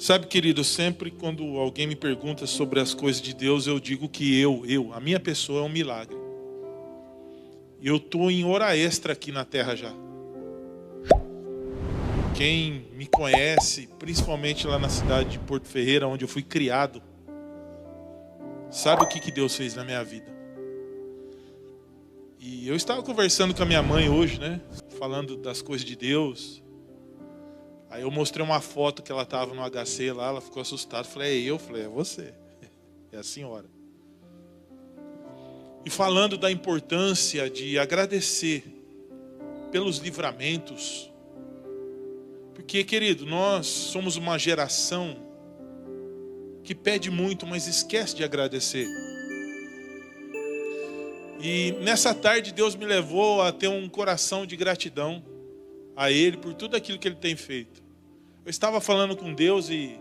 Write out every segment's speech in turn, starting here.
Sabe, querido, sempre quando alguém me pergunta sobre as coisas de Deus, eu digo que a minha pessoa é um milagre. E eu estou em hora extra aqui na terra já. Quem me conhece, principalmente lá na cidade de Porto Ferreira, onde eu fui criado, sabe o que Deus fez na minha vida. E eu estava conversando com a minha mãe hoje, né? Falando das coisas de Deus. Aí eu mostrei uma foto que ela estava no HC lá, ela ficou assustada. Falei, é eu? Falei, é você. É a senhora. E falando da importância de agradecer pelos livramentos. Porque, querido, nós somos uma geração que pede muito, mas esquece de agradecer. E nessa tarde Deus me levou a ter um coração de gratidão a Ele por tudo aquilo que Ele tem feito. Eu estava falando com Deus e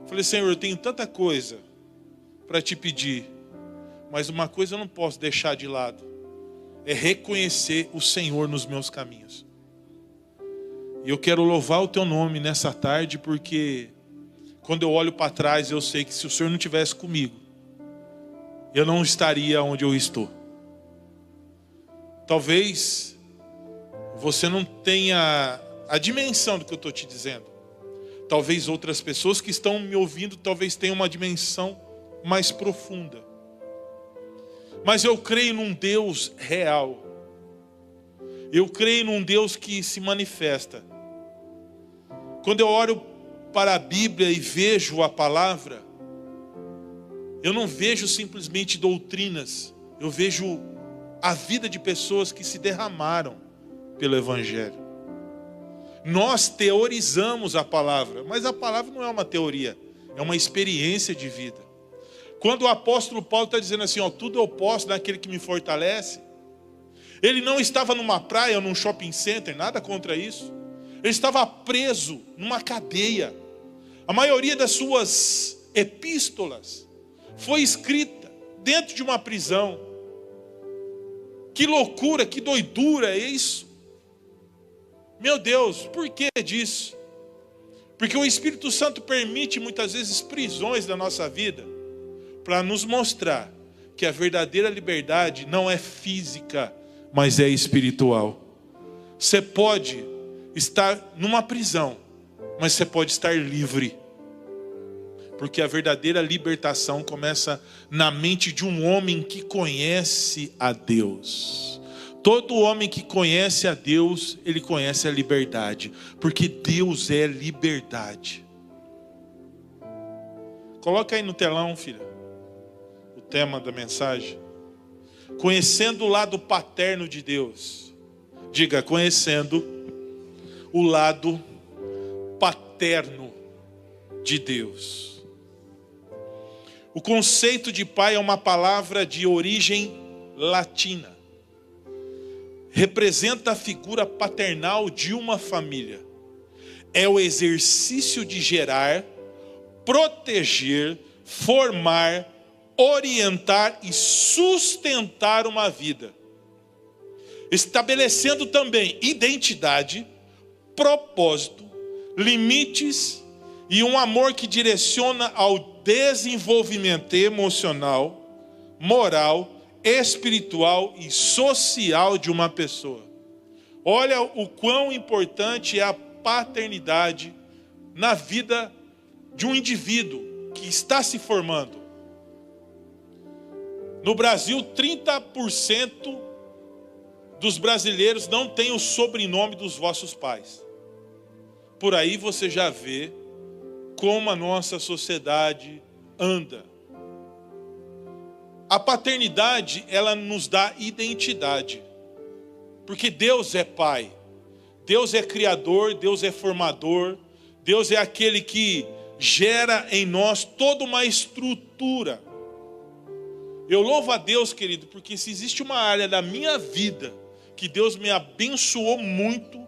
falei, Senhor, eu tenho tanta coisa para te pedir, mas uma coisa eu não posso deixar de lado, é reconhecer o Senhor nos meus caminhos. E eu quero louvar o teu nome nessa tarde, porque quando eu olho para trás, eu sei que se o Senhor não estivesse comigo, eu não estaria onde eu estou. Talvez você não tenha a dimensão do que eu estou te dizendo. Talvez outras pessoas que estão me ouvindo, talvez tenham uma dimensão mais profunda. Mas eu creio num Deus real. Eu creio num Deus que se manifesta. Quando eu olho para a Bíblia e vejo a palavra, eu não vejo simplesmente doutrinas. Eu vejo a vida de pessoas que se derramaram pelo Evangelho. Nós teorizamos a palavra, mas a palavra não é uma teoria, é uma experiência de vida. Quando o apóstolo Paulo está dizendo assim, tudo eu posso naquele que me fortalece, ele não estava numa praia ou num shopping center, nada contra isso. Ele estava preso numa cadeia. A maioria das suas epístolas foi escrita dentro de uma prisão. Que loucura, que doidura é isso? Meu Deus, por que disso? Porque o Espírito Santo permite muitas vezes prisões na nossa vida para nos mostrar que a verdadeira liberdade não é física, mas é espiritual. Você pode estar numa prisão, mas você pode estar livre. Porque a verdadeira libertação começa na mente de um homem que conhece a Deus. Todo homem que conhece a Deus, ele conhece a liberdade. Porque Deus é liberdade. Coloca aí no telão, filha, o tema da mensagem. Conhecendo o lado paterno de Deus. Diga, conhecendo o lado paterno de Deus. O conceito de pai é uma palavra de origem latina. Representa a figura paternal de uma família. É o exercício de gerar, proteger, formar, orientar e sustentar uma vida. Estabelecendo também identidade, propósito, limites e um amor que direciona ao desenvolvimento emocional, moral, espiritual e social de uma pessoa. Olha o quão importante é a paternidade na vida de um indivíduo que está se formando. No Brasil, 30% dos brasileiros não têm o sobrenome dos vossos pais. Por aí você já vê como a nossa sociedade anda. A paternidade, ela nos dá identidade. Porque Deus é Pai. Deus é Criador, Deus é Formador. Deus é aquele que gera em nós toda uma estrutura. Eu louvo a Deus, querido, porque se existe uma área da minha vida que Deus me abençoou muito,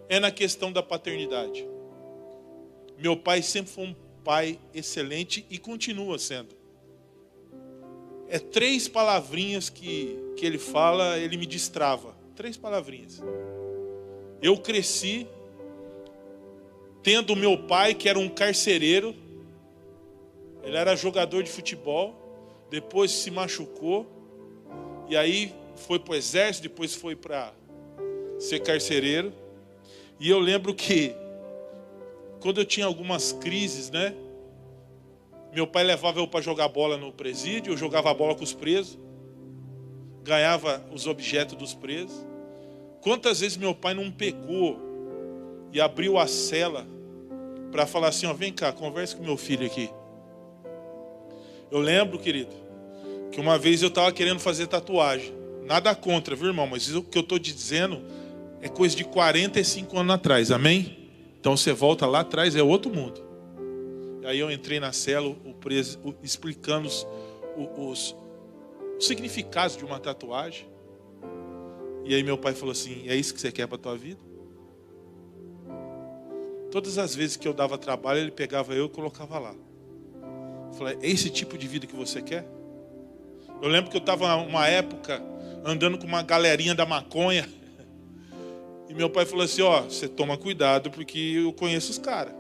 é na questão da paternidade. Meu pai sempre foi um pai excelente e continua sendo. É 3 palavrinhas que ele fala, ele me destrava. 3 palavrinhas. Eu cresci tendo o meu pai, que era um carcereiro. Ele era jogador de futebol, depois se machucou, e aí foi para o exército, depois foi para ser carcereiro. E eu lembro que, quando eu tinha algumas crises, né? Meu pai levava eu para jogar bola no presídio, eu jogava bola com os presos, ganhava os objetos dos presos. Quantas vezes meu pai não pegou e abriu a cela para falar assim, ó, vem cá, conversa com meu filho aqui. Eu lembro, querido, que uma vez eu estava querendo fazer tatuagem. Nada contra, viu, irmão? Mas o que eu estou te dizendo é coisa de 45 anos atrás, amém? Então você volta lá atrás, é outro mundo. Aí eu entrei na cela, o preso, explicando os significados de uma tatuagem. E aí meu pai falou assim, é isso que você quer para a tua vida? Todas as vezes que eu dava trabalho, ele pegava eu e colocava lá. Eu falei, é esse tipo de vida que você quer? Eu lembro que eu estava uma época andando com uma galerinha da maconha. E meu pai falou assim, ó, você toma cuidado porque eu conheço os caras.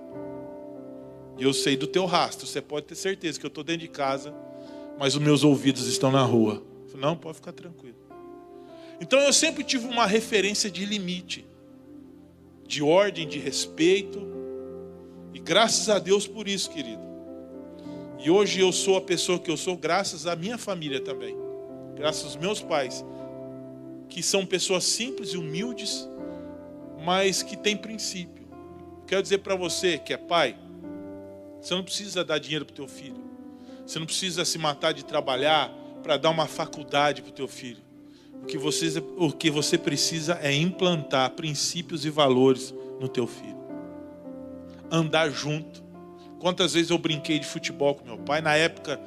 E eu sei do teu rastro, você pode ter certeza que eu estou dentro de casa, mas os meus ouvidos estão na rua. Eu falei, não, pode ficar tranquilo. Então eu sempre tive uma referência de limite, de ordem, de respeito. E graças a Deus por isso, querido. E hoje eu sou a pessoa que eu sou graças à minha família também. Graças aos meus pais, que são pessoas simples e humildes, mas que têm princípio. Quero dizer para você que é pai, você não precisa dar dinheiro para o teu filho. Você não precisa se matar de trabalhar para dar uma faculdade para o teu filho. O que você precisa é implantar princípios e valores no teu filho. Andar junto. Quantas vezes eu brinquei de futebol com meu pai. Na época,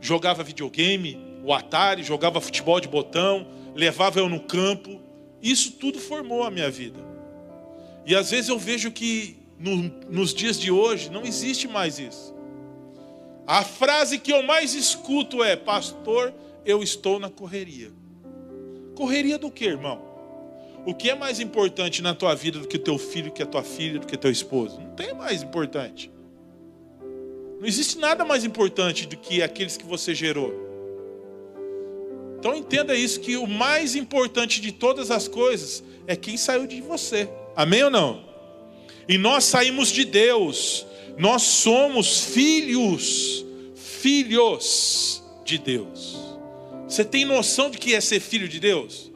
jogava videogame, o Atari, jogava futebol de botão, levava eu no campo. Isso tudo formou a minha vida. E às vezes eu vejo que nos dias de hoje não existe mais isso. A frase que eu mais escuto é, pastor, eu estou na correria. Correria do que, irmão? O que é mais importante na tua vida do que teu filho, do que a tua filha, do que teu esposo? Não tem mais importante. Não existe nada mais importante do que aqueles que você gerou. Então entenda isso, que o mais importante de todas as coisas é quem saiu de você. Amém ou não? E nós saímos de Deus. Nós somos filhos de Deus. Você tem noção de que é ser filho de Deus?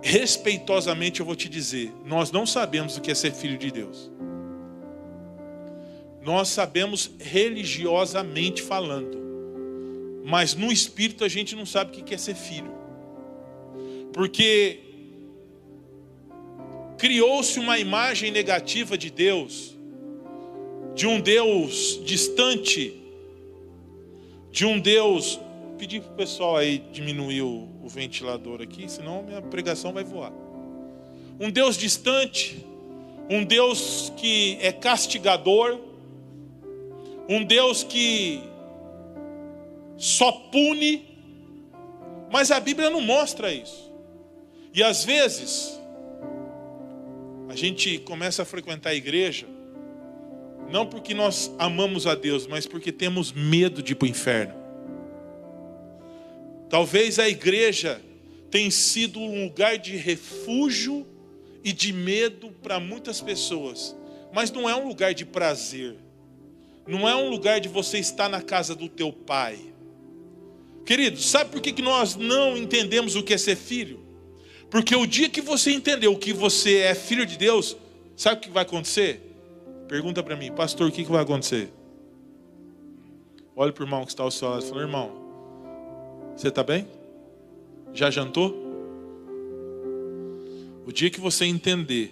Respeitosamente eu vou te dizer, nós não sabemos o que é ser filho de Deus. Nós sabemos religiosamente falando, mas no espírito a gente não sabe o que é ser filho. Porque criou-se uma imagem negativa de Deus, de um Deus distante, de um Deus... Pedir para o pessoal aí diminuir o ventilador aqui, senão minha pregação vai voar. Um Deus distante, um Deus que é castigador, um Deus que só pune, mas a Bíblia não mostra isso. E às vezes a gente começa a frequentar a igreja não porque nós amamos a Deus, mas porque temos medo de ir para o inferno. Talvez a igreja tenha sido um lugar de refúgio e de medo para muitas pessoas. Mas não é um lugar de prazer. Não é um lugar de você estar na casa do teu pai. Querido, sabe por que nós não entendemos o que é ser filho? Porque o dia que você entendeu que você é filho de Deus, sabe o que vai acontecer? Pergunta para mim, pastor, o que vai acontecer? Olha para o irmão que está ao seu lado e fala, irmão, você está bem? Já jantou? O dia que você entender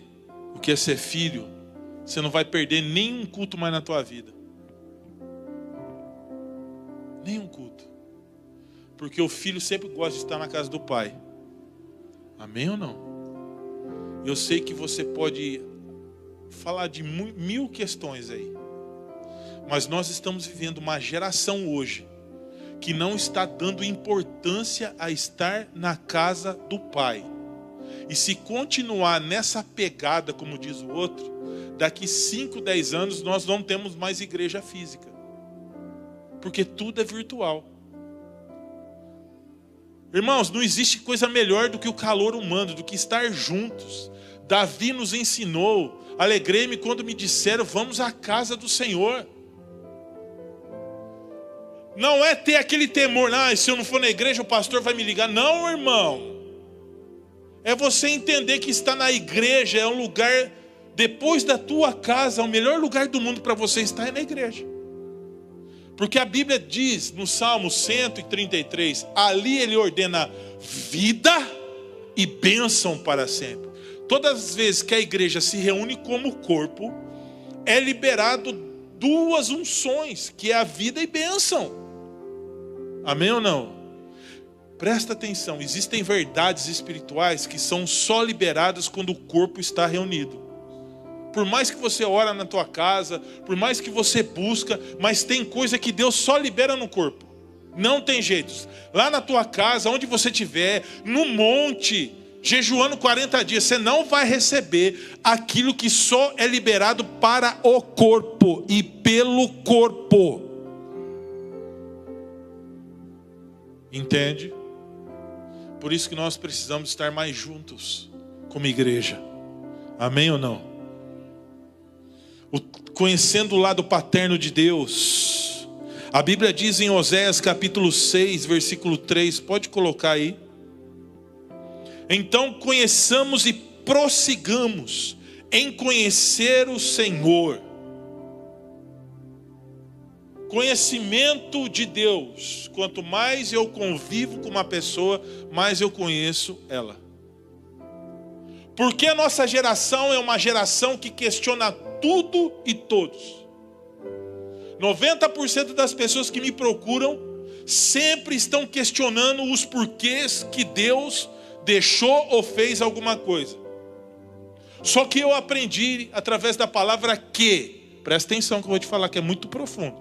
o que é ser filho, você não vai perder nenhum culto mais na tua vida. Nenhum culto. Porque o filho sempre gosta de estar na casa do pai. Amém ou não? Eu sei que você pode falar de mil questões aí. Mas nós estamos vivendo uma geração hoje que não está dando importância a estar na casa do pai. E se continuar nessa pegada, como diz o outro, daqui 5, 10 anos nós não temos mais igreja física. Porque tudo é virtual. Irmãos, não existe coisa melhor do que o calor humano, do que estar juntos. Davi nos ensinou, alegrei-me quando me disseram, vamos à casa do Senhor. Não é ter aquele temor, se eu não for na igreja o pastor vai me ligar. Não, irmão. É você entender que estar na igreja é um lugar, depois da tua casa, o melhor lugar do mundo para você estar é na igreja. Porque a Bíblia diz no Salmo 133, ali ele ordena vida e bênção para sempre. Todas as vezes que a igreja se reúne como corpo, é liberado 2 unções, que é a vida e bênção. Amém ou não? Presta atenção, existem verdades espirituais que são só liberadas quando o corpo está reunido. Por mais que você ora na tua casa, por mais que você busca, mas tem coisa que Deus só libera no corpo. Não tem jeito. Lá na tua casa, onde você estiver, no monte, jejuando 40 dias, você não vai receber aquilo que só é liberado para o corpo e pelo corpo. Entende? Por isso que nós precisamos estar mais juntos como igreja. Amém ou não? Conhecendo o lado paterno de Deus. A Bíblia diz em Oséias capítulo 6, versículo 3. Pode colocar aí. Então conheçamos e prossigamos em conhecer o Senhor. Conhecimento de Deus. Quanto mais eu convivo com uma pessoa, mais eu conheço ela. Porque a nossa geração é uma geração que questiona tudo e todos. 90% das pessoas que me procuram sempre estão questionando os porquês que Deus deixou ou fez alguma coisa. Só que eu aprendi através da palavra que, presta atenção que eu vou te falar que é muito profundo.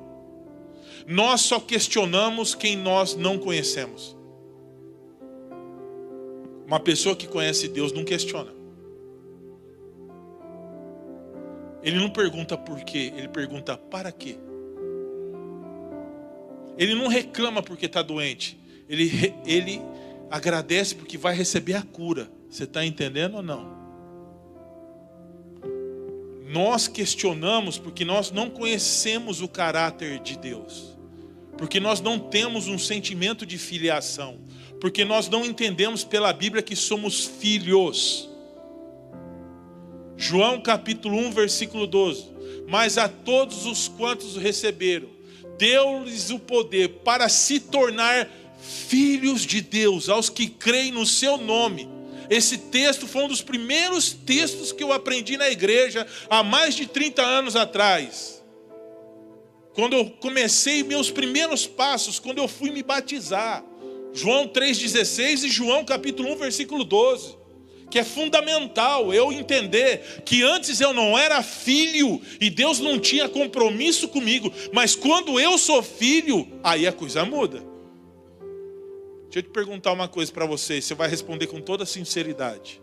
Nós só questionamos quem nós não conhecemos. Uma pessoa que conhece Deus não questiona. Ele não pergunta por quê, ele pergunta para quê. Ele não reclama porque está doente. Ele agradece porque vai receber a cura. Você está entendendo ou não? Nós questionamos porque nós não conhecemos o caráter de Deus. Porque nós não temos um sentimento de filiação. Porque nós não entendemos pela Bíblia que somos filhos. João capítulo 1, versículo 12. Mas a todos os quantos o receberam, deu-lhes o poder para se tornar filhos de Deus, aos que creem no seu nome. Esse texto foi um dos primeiros textos que eu aprendi na igreja há mais de 30 anos atrás. Quando eu comecei meus primeiros passos, quando eu fui me batizar. João 3,16 e João capítulo 1, versículo 12. Que é fundamental eu entender que antes eu não era filho e Deus não tinha compromisso comigo. Mas quando eu sou filho, aí a coisa muda. Deixa eu te perguntar uma coisa para você, você vai responder com toda sinceridade.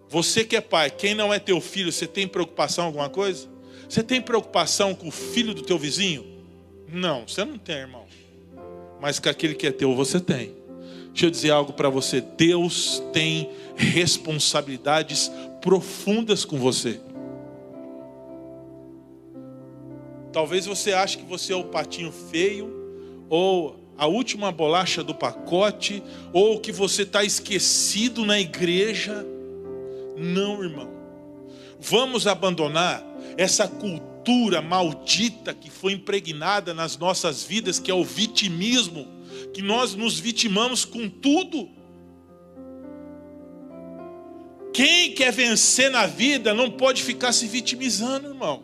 Você que é pai, quem não é teu filho, você tem preocupação com alguma coisa? Você tem preocupação com o filho do teu vizinho? Não, você não tem, irmão. Mas com aquele que é teu, você tem. Deixa eu dizer algo para você. Deus tem responsabilidades profundas com você. Talvez você ache que você é o patinho feio, ou a última bolacha do pacote, ou que você está esquecido na igreja. Não, irmão. Vamos abandonar essa cultura maldita que foi impregnada nas nossas vidas, que é o vitimismo. Que nós nos vitimamos com tudo. Quem quer vencer na vida não pode ficar se vitimizando, irmão.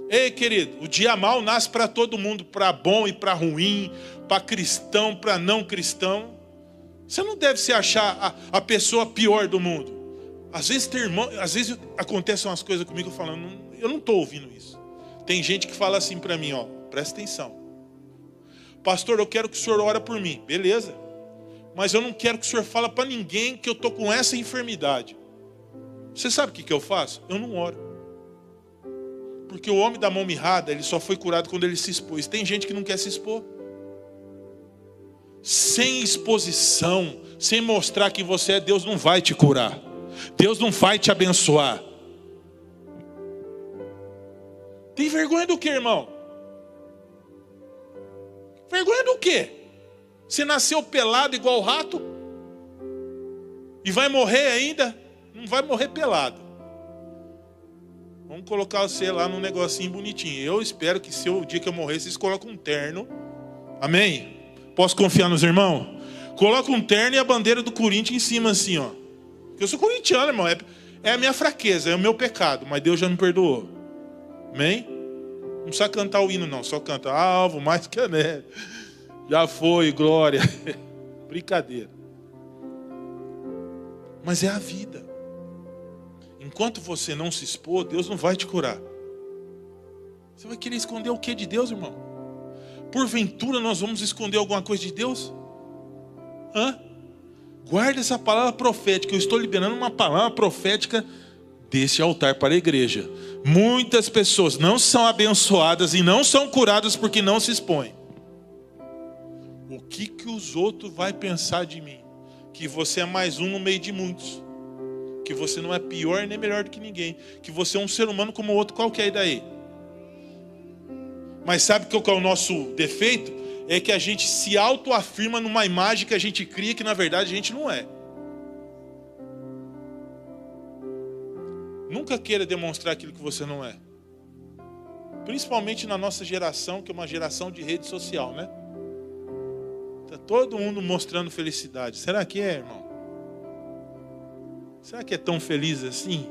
Ei, querido, o dia mal nasce para todo mundo, para bom e para ruim, para cristão, para não cristão. Você não deve se achar a pessoa pior do mundo. Às vezes tem irmão, às vezes acontecem umas coisas comigo falando, eu não estou ouvindo isso. Tem gente que fala assim para mim, presta atenção. Pastor, eu quero que o senhor ore por mim. Beleza. Mas eu não quero que o senhor fale para ninguém que eu estou com essa enfermidade. Você sabe o que eu faço? Eu não oro. Porque o homem da mão mirrada, ele só foi curado quando ele se expôs. Tem gente que não quer se expor. Sem exposição, sem mostrar que você é Deus, não vai te curar. Deus não vai te abençoar. Tem vergonha do que, irmão? Vergonha do quê? Você nasceu pelado igual o rato? E vai morrer ainda? Não vai morrer pelado. Vamos colocar você lá num negocinho bonitinho. Eu espero que se o dia que eu morrer, vocês colocam um terno. Amém? Posso confiar nos irmãos? Coloca um terno e a bandeira do Corinthians em cima assim, ó. Porque eu sou corintiano, irmão. É a minha fraqueza, é o meu pecado. Mas Deus já me perdoou. Amém? Não precisa cantar o hino, não. Só canta alvo, mais que a neve. Já foi, glória. Brincadeira. Mas é a vida. Enquanto você não se expor, Deus não vai te curar. Você vai querer esconder o que de Deus, irmão? Porventura nós vamos esconder alguma coisa de Deus? Guarda essa palavra profética. Eu estou liberando uma palavra profética desse altar para a igreja. Muitas pessoas não são abençoadas e não são curadas porque não se expõem. O que os outros vão pensar de mim? Que você é mais um no meio de muitos. Que você não é pior nem melhor do que ninguém. Que você é um ser humano como outro qualquer, e daí? Mas sabe qual que é o nosso defeito? É que a gente se autoafirma numa imagem que a gente cria que na verdade a gente não é. Nunca queira demonstrar aquilo que você não é. Principalmente na nossa geração, que é uma geração de rede social, né? Está todo mundo mostrando felicidade. Será que é, irmão? Será que é tão feliz assim?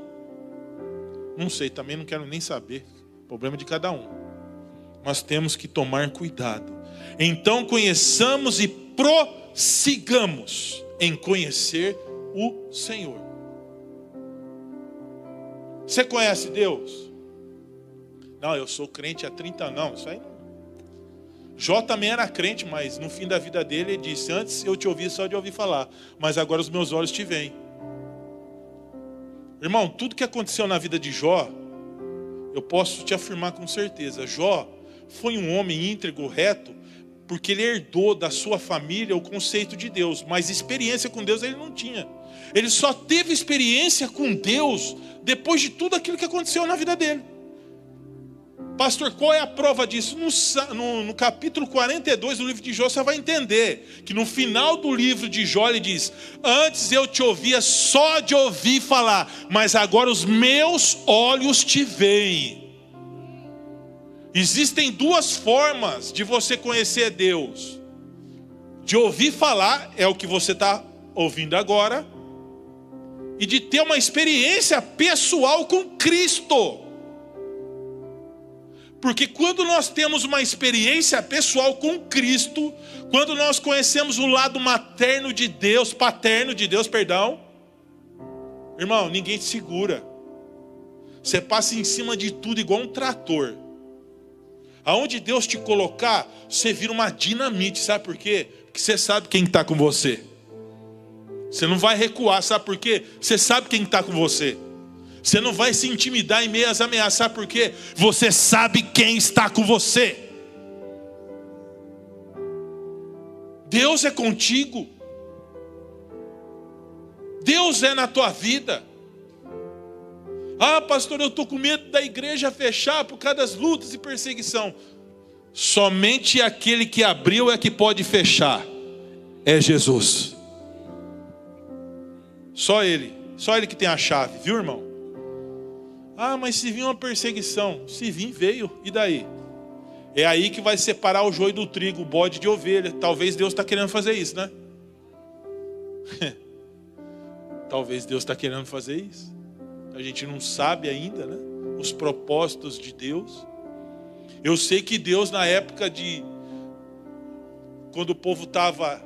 Não sei, também não quero nem saber. Problema de cada um. Mas temos que tomar cuidado. Então conheçamos e prossigamos em conhecer o Senhor. Você conhece Deus? Não, eu sou crente há 30 anos. Não, isso aí não. Jó também era crente, mas no fim da vida dele ele disse: antes eu te ouvi só de ouvir falar, mas agora os meus olhos te veem. Irmão, tudo que aconteceu na vida de Jó, eu posso te afirmar com certeza. Jó foi um homem íntegro, reto, porque ele herdou da sua família o conceito de Deus, mas experiência com Deus ele não tinha. Ele só teve experiência com Deus depois de tudo aquilo que aconteceu na vida dele. Pastor, qual é a prova disso? No capítulo 42 do livro de Jó, você vai entender que no final do livro de Jó ele diz: antes eu te ouvia só de ouvir falar, mas agora os meus olhos te veem. Existem duas formas de você conhecer Deus. De ouvir falar, é o que você está ouvindo agora, e de ter uma experiência pessoal com Cristo. Porque quando nós temos uma experiência pessoal com Cristo, quando nós conhecemos o lado paterno de Deus, irmão, ninguém te segura. Você passa em cima de tudo igual um trator. Aonde Deus te colocar, você vira uma dinamite, sabe por quê? Porque você sabe quem está com você. Você não vai recuar, sabe por quê? Você sabe quem está com você. Você não vai se intimidar em meio às ameaças, sabe por quê? Você sabe quem está com você. Deus é contigo. Deus é na tua vida. Ah, pastor, eu estou com medo da igreja fechar por causa das lutas e perseguição. Somente aquele que abriu é que pode fechar. É Jesus. Só Ele que tem a chave, viu, irmão? Ah, mas se vir uma perseguição, se vir, veio, e daí? É aí que vai separar o joio do trigo, o bode de ovelha. Talvez Deus está querendo fazer isso, né? Talvez Deus está querendo fazer isso. A gente não sabe ainda, né? Os propósitos de Deus. Eu sei que Deus, na época quando o povo estava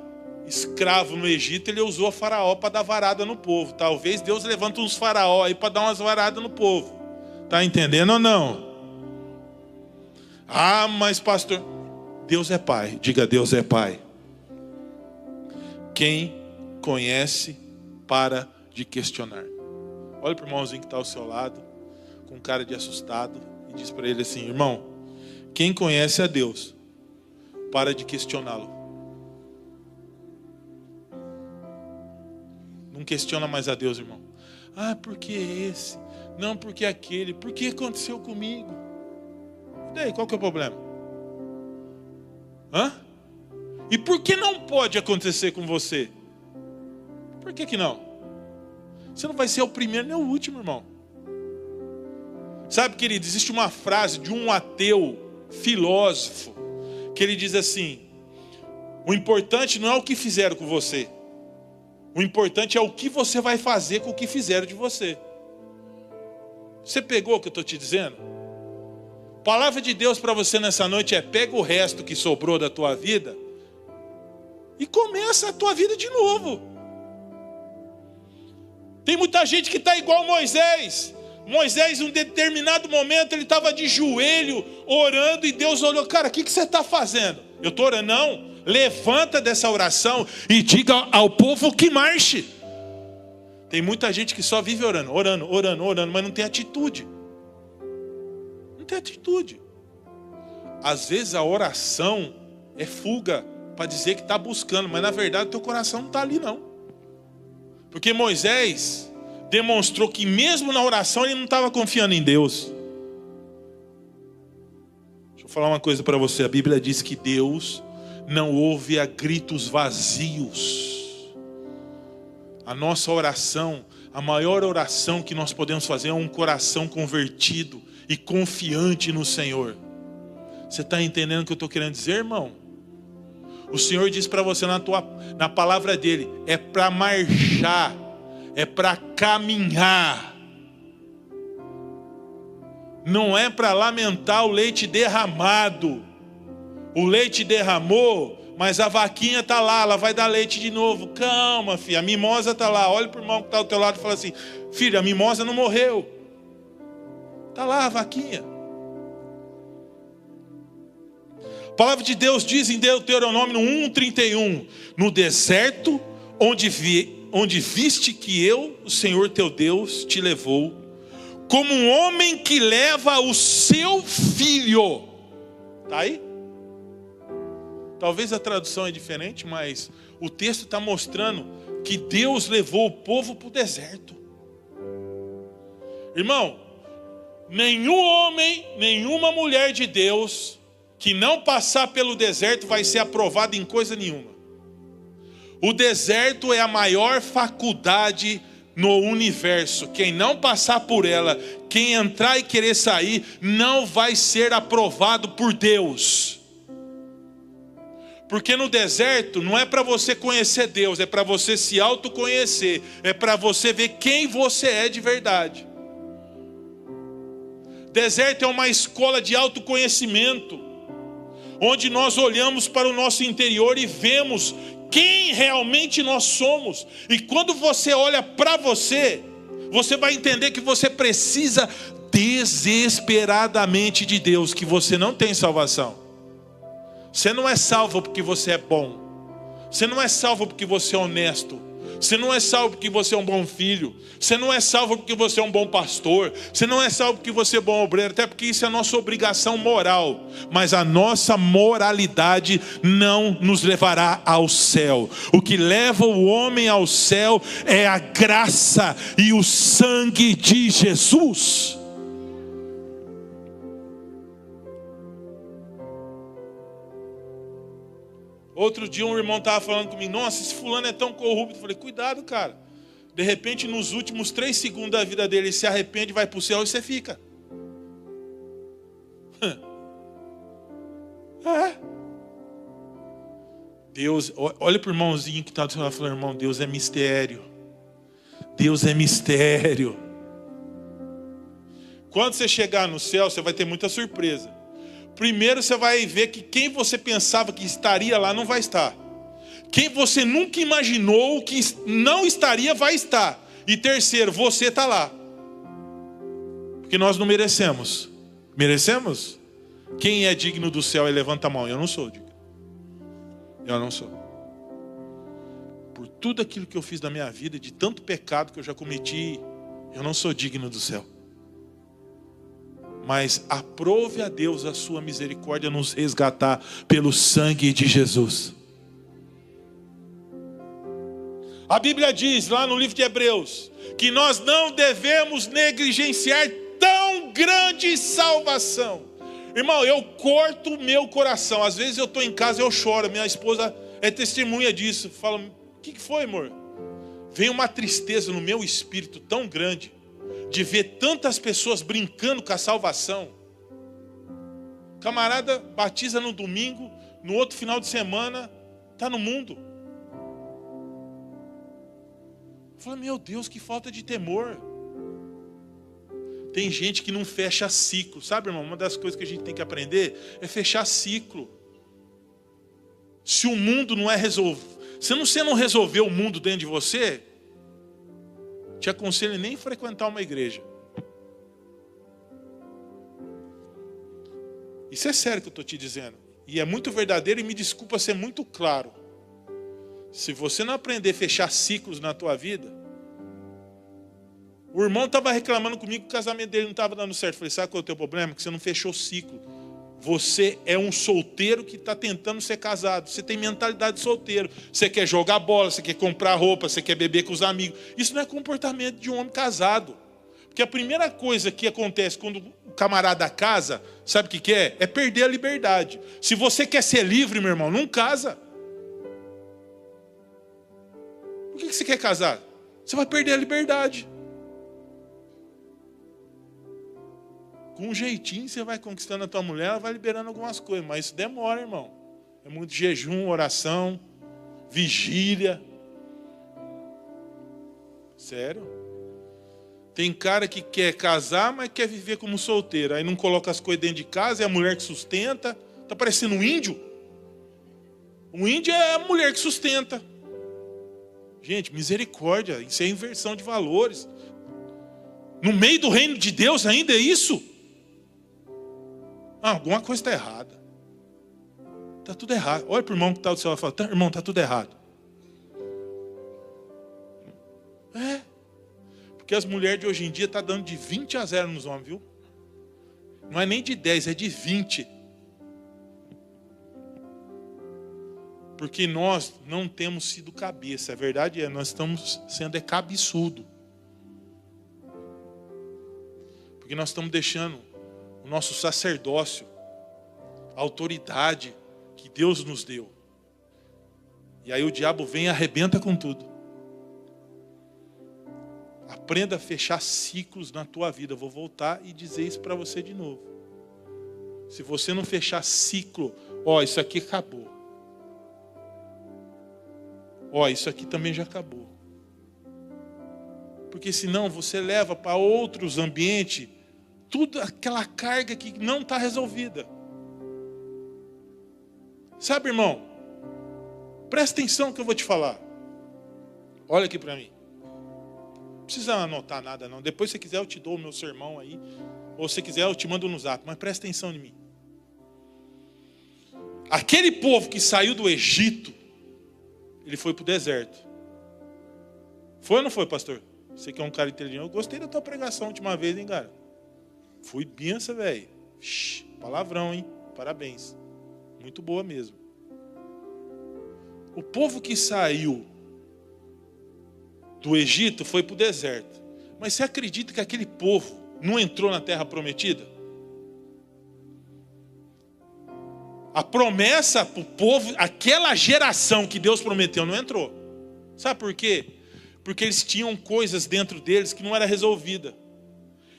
escravo no Egito, ele usou faraó para dar varada no povo. Talvez Deus levante uns faraó aí para dar umas varadas no povo. Está entendendo ou não? Ah, mas pastor, Deus é Pai. Diga: Deus é Pai. Quem conhece para de questionar. Olha para o irmãozinho que está ao seu lado, com cara de assustado, e diz para ele assim: irmão, quem conhece a Deus, para de questioná-lo. Não questiona mais a Deus, irmão. Ah, por que esse? Não, porque aquele. Por que aconteceu comigo? E daí, qual que é o problema? Hã? E por que não pode acontecer com você? Por que não? Você não vai ser o primeiro nem o último, irmão. Sabe, querido, existe uma frase de um ateu filósofo que ele diz assim: o importante não é o que fizeram com você, o importante é o que você vai fazer com o que fizeram de você. Você pegou o que eu estou te dizendo? A palavra de Deus para você nessa noite é: pega o resto que sobrou da tua vida e começa a tua vida de novo. Tem muita gente que está igual Moisés. Moisés, em um determinado momento, ele estava de joelho, orando, e Deus olhou: cara, o que você está fazendo? Eu estou orando. Não, levanta dessa oração e diga ao povo que marche. Tem muita gente que só vive orando, mas não tem atitude. Não tem atitude. Às vezes a oração é fuga para dizer que está buscando, mas na verdade o teu coração não está ali não. Porque Moisés demonstrou que mesmo na oração ele não estava confiando em Deus. Deixa eu falar uma coisa para você. A Bíblia diz que Deus não ouve a gritos vazios. A nossa oração, a maior oração que nós podemos fazer é um coração convertido e confiante no Senhor. Você está entendendo o que eu estou querendo dizer, irmão? O Senhor diz para você na palavra dele: é para marchar, é para caminhar. Não é para lamentar o leite derramado. O leite derramou, mas a vaquinha está lá, ela vai dar leite de novo. Calma, filha, a mimosa está lá. Olha para o irmão que está ao teu lado e fala assim: filha, a mimosa não morreu. Está lá a vaquinha. A palavra de Deus diz em Deuteronômio 1:31: no deserto onde viste que eu, o Senhor teu Deus, te levou, como um homem que leva o seu filho. Está aí? Talvez a tradução é diferente, mas o texto está mostrando que Deus levou o povo para o deserto. Irmão, nenhum homem, nenhuma mulher de Deus que não passar pelo deserto vai ser aprovado em coisa nenhuma. O deserto é a maior faculdade no universo. Quem não passar por ela, quem entrar e querer sair, não vai ser aprovado por Deus. Porque no deserto não é para você conhecer Deus, é para você se autoconhecer, é para você ver quem você é de verdade. Deserto é uma escola de autoconhecimento, onde nós olhamos para o nosso interior e vemos quem realmente nós somos. E quando você olha para você, você vai entender que você precisa desesperadamente de Deus, que você não tem salvação. Você não é salvo porque você é bom. Você não é salvo porque você é honesto. Você não é salvo porque você é um bom filho. Você não é salvo porque você é um bom pastor. Você não é salvo porque você é bom obreiro. Até porque isso é a nossa obrigação moral. Mas a nossa moralidade não nos levará ao céu. O que leva o homem ao céu é a graça e o sangue de Jesus. Outro dia um irmão estava falando comigo: nossa, esse fulano é tão corrupto. Eu falei: cuidado, cara. De repente, nos últimos 3 segundos da vida dele, ele se arrepende, vai para o céu e você fica. Deus, olha para o irmãozinho que está do seu lado e fala: irmão, Deus é mistério. Deus é mistério. Quando você chegar no céu, você vai ter muita surpresa. Primeiro você vai ver que quem você pensava que estaria lá não vai estar. Quem você nunca imaginou que não estaria, vai estar. E terceiro, você está lá. Porque nós não merecemos. Merecemos? Quem é digno do céu e levanta a mão. Eu não sou digno. Eu não sou. Por tudo aquilo que eu fiz na minha vida, de tanto pecado que eu já cometi, Eu não sou digno do céu. Mas aprove a Deus a sua misericórdia nos resgatar pelo sangue de Jesus. A Bíblia diz lá no livro de Hebreus que nós não devemos negligenciar tão grande salvação. Irmão, eu corto o meu coração. Às vezes eu estou em casa e eu choro. Minha esposa é testemunha disso. Fala, o que foi, amor? Vem uma tristeza no meu espírito tão grande de ver tantas pessoas brincando com a salvação. Camarada batiza no domingo, no outro final de semana está no mundo. Fala, meu Deus, que falta de temor. Tem gente que não fecha ciclo. Sabe, irmão, uma das coisas que a gente tem que aprender é fechar ciclo. Se o mundo não é resolvido, se você não resolver o mundo dentro de você, te aconselho nem frequentar uma igreja. Isso é sério que eu estou te dizendo. E é muito verdadeiro e me desculpa ser muito claro. Se você não aprender a fechar ciclos na tua vida... O irmão estava reclamando comigo que o casamento dele não estava dando certo. Eu falei, sabe qual é o teu problema? Que você não fechou o ciclo. Você é um solteiro que está tentando ser casado. Você tem mentalidade de solteiro. Você quer jogar bola, você quer comprar roupa, você quer beber com os amigos. Isso não é comportamento de um homem casado. Porque a primeira coisa que acontece quando o camarada casa, sabe o que é? É perder a liberdade. Se você quer ser livre, meu irmão, não casa. Por que você quer casar? Você vai perder a liberdade. Com um jeitinho você vai conquistando a tua mulher, ela vai liberando algumas coisas, mas isso demora, irmão. É muito jejum, oração, vigília. Sério? Tem cara que quer casar, mas quer viver como solteiro. Aí não coloca as coisas dentro de casa, é a mulher que sustenta. Tá parecendo um índio? Um índio é a mulher que sustenta. Gente, misericórdia, isso é inversão de valores. No meio do reino de Deus ainda é isso? Alguma coisa está errada. Está tudo errado. Olha para o irmão que está do seu lado e fala, irmão, está tudo errado. É. Porque as mulheres de hoje em dia estão dando de 20-0 nos homens, viu? Não é nem de 10, é de 20. Porque nós não temos sido cabeça. A verdade é, nós estamos sendo cabeçudo. Porque nós estamos deixando o nosso sacerdócio, a autoridade que Deus nos deu. E aí o diabo vem e arrebenta com tudo. Aprenda a fechar ciclos na tua vida. Eu vou voltar e dizer isso para você de novo. Se você não fechar ciclo, isso aqui acabou. Isso aqui também já acabou. Porque senão você leva para outros ambientes tudo aquela carga que não está resolvida. Sabe, irmão? Presta atenção que eu vou te falar. Olha aqui para mim. Não precisa anotar nada não. Depois se quiser eu te dou o meu sermão aí. Ou se quiser eu te mando no zap. Mas presta atenção em mim. Aquele povo que saiu do Egito, ele foi para o deserto. Foi ou não foi, pastor? Você que é um cara inteligente. Eu gostei da tua pregação a última vez, hein, cara? Fui benção, velho. Palavrão, hein? Parabéns. Muito boa mesmo. O povo que saiu do Egito foi para o deserto. Mas você acredita que aquele povo não entrou na terra prometida? A promessa para o povo, aquela geração que Deus prometeu, não entrou. Sabe por quê? Porque eles tinham coisas dentro deles que não era resolvida.